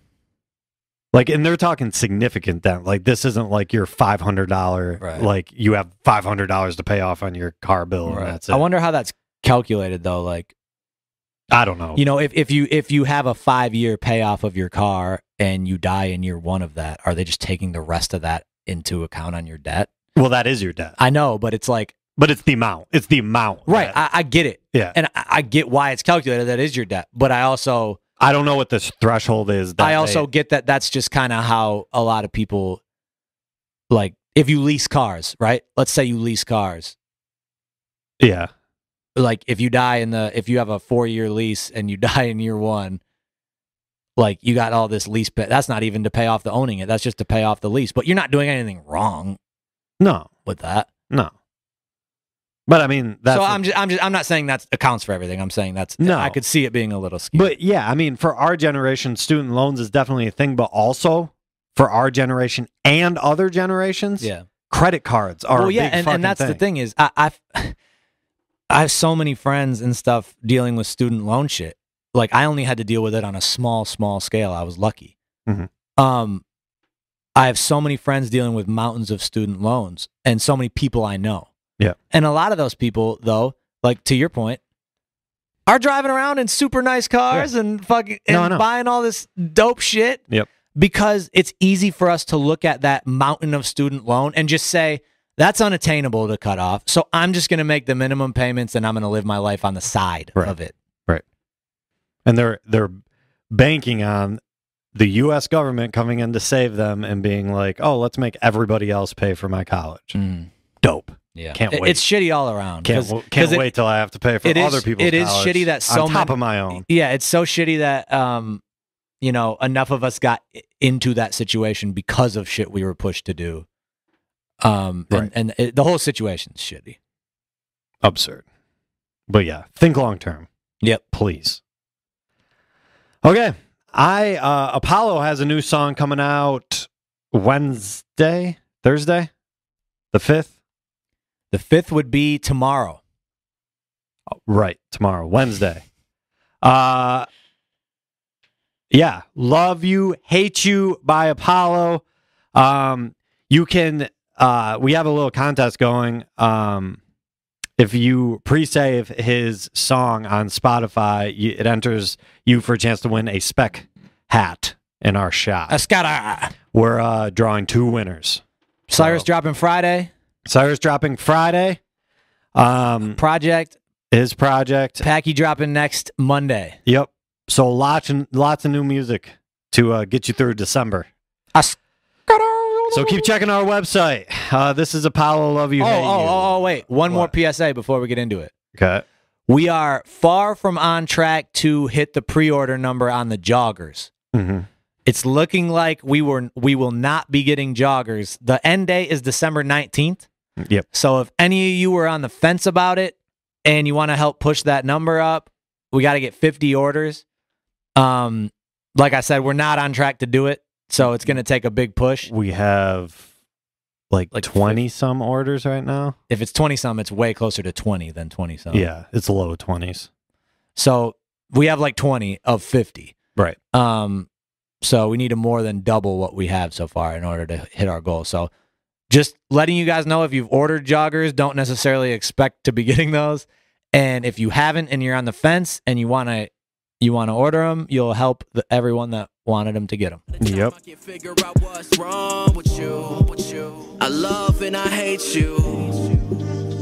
like, and they're talking significant then. Like this isn't like your $500, Right. like you have $500 to pay off on your car bill, and that's it. I wonder how that's calculated though. Like, I don't know. you know, if you have a 5-year payoff of your car and you die in year 1 of that, are they just taking the rest of that into account on your debt? Well, that is your debt, I know, but it's like, but it's the amount. It's the amount, right? I get it, Yeah. and I get why it's calculated. That is your debt, but I don't know what this threshold is. I also get that that's just kind of how a lot of people, like, if you lease cars, right? Let's say you lease cars. Yeah. Like, if you have a 4-year lease and you die in year 1, like, you got all this lease pay. That's not even to pay off the owning it. That's just to pay off the lease. But you're not doing anything wrong No. with that. No. But I mean, that's So I'm not saying that accounts for everything. I'm saying No. I could see it being a little skewed. But yeah, I mean, for our generation, student loans is definitely a thing. But also for our generation and other generations, yeah. credit cards are. Well, a yeah, big and that's thing. the thing is, I have so many friends and stuff dealing with student loan shit. Like, I only had to deal with it on a small scale. I was lucky. Mhm. I have so many friends dealing with mountains of student loans, and so many people I know. Yeah, and a lot of those people, though, like to your point, are driving around in super nice cars and fucking buying all this dope shit. Yep. Because it's easy for us to look at that mountain of student loan and just say, that's unattainable to cut off. So I'm just going to make the minimum payments and I'm going to live my life on the side of it. Right. And they're banking on the U.S. government coming in to save them and being like, oh, let's make everybody else pay for my college. Dope. Yeah. Can't wait. It's shitty all around. Can't wait till I have to pay for other people's college. It is shitty that so on top of my own. Yeah, it's so shitty that enough of us got into that situation because of shit we were pushed to do. And the whole situation's shitty. Absurd. But yeah, think long term. Yep. Please. Okay. Apollo has a new song coming out Thursday, the 5th. The 5th would be tomorrow. Oh, right, tomorrow, Wednesday. Yeah, Love You, Hate You by Apollo. You can, we have a little contest going. If you pre-save his song on Spotify, it enters you for a chance to win a Speck hat in our shop. A scatter. We're drawing 2 winners. Cyrus dropping Friday. Project. His project. Packy dropping next Monday. Yep. So lots of new music to get you through December. So keep checking our website. This is Apollo, Love You, Hate You. Wait. One more PSA before we get into it. Okay. We are far from on track to hit the pre-order number on the joggers. Mm-hmm. It's looking like we will not be getting joggers. The end date is December 19th. Yep. So if any of you were on the fence about it and you want to help push that number up, we got to get 50 orders. Like I said, we're not on track to do it. So it's going to take a big push. We have like 20 some orders right now. If it's 20 some, it's way closer to 20 than 20 some. Yeah, it's low 20s. So we have like 20 of 50. Right. So we need to more than double what we have so far in order to hit our goal. So just letting you guys know, if you've ordered joggers, don't necessarily expect to be getting those. And if you haven't and you're on the fence and you want to order them, you'll help everyone that wanted them to get them. Yep. I can figure out what's wrong with you. I love and I hate you.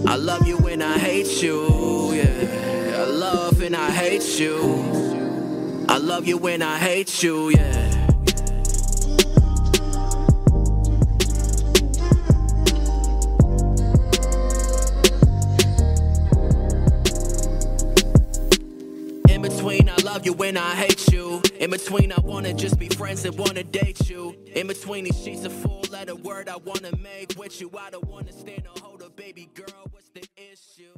I love you and I hate you. Yeah. I love and I hate you. I love you and I hate you. Yeah. between I love you and I hate you. In between I wanna just be friends and wanna date you. In between these sheets of full letter word I wanna make with you. I don't wanna stand or hold a baby girl, what's the issue?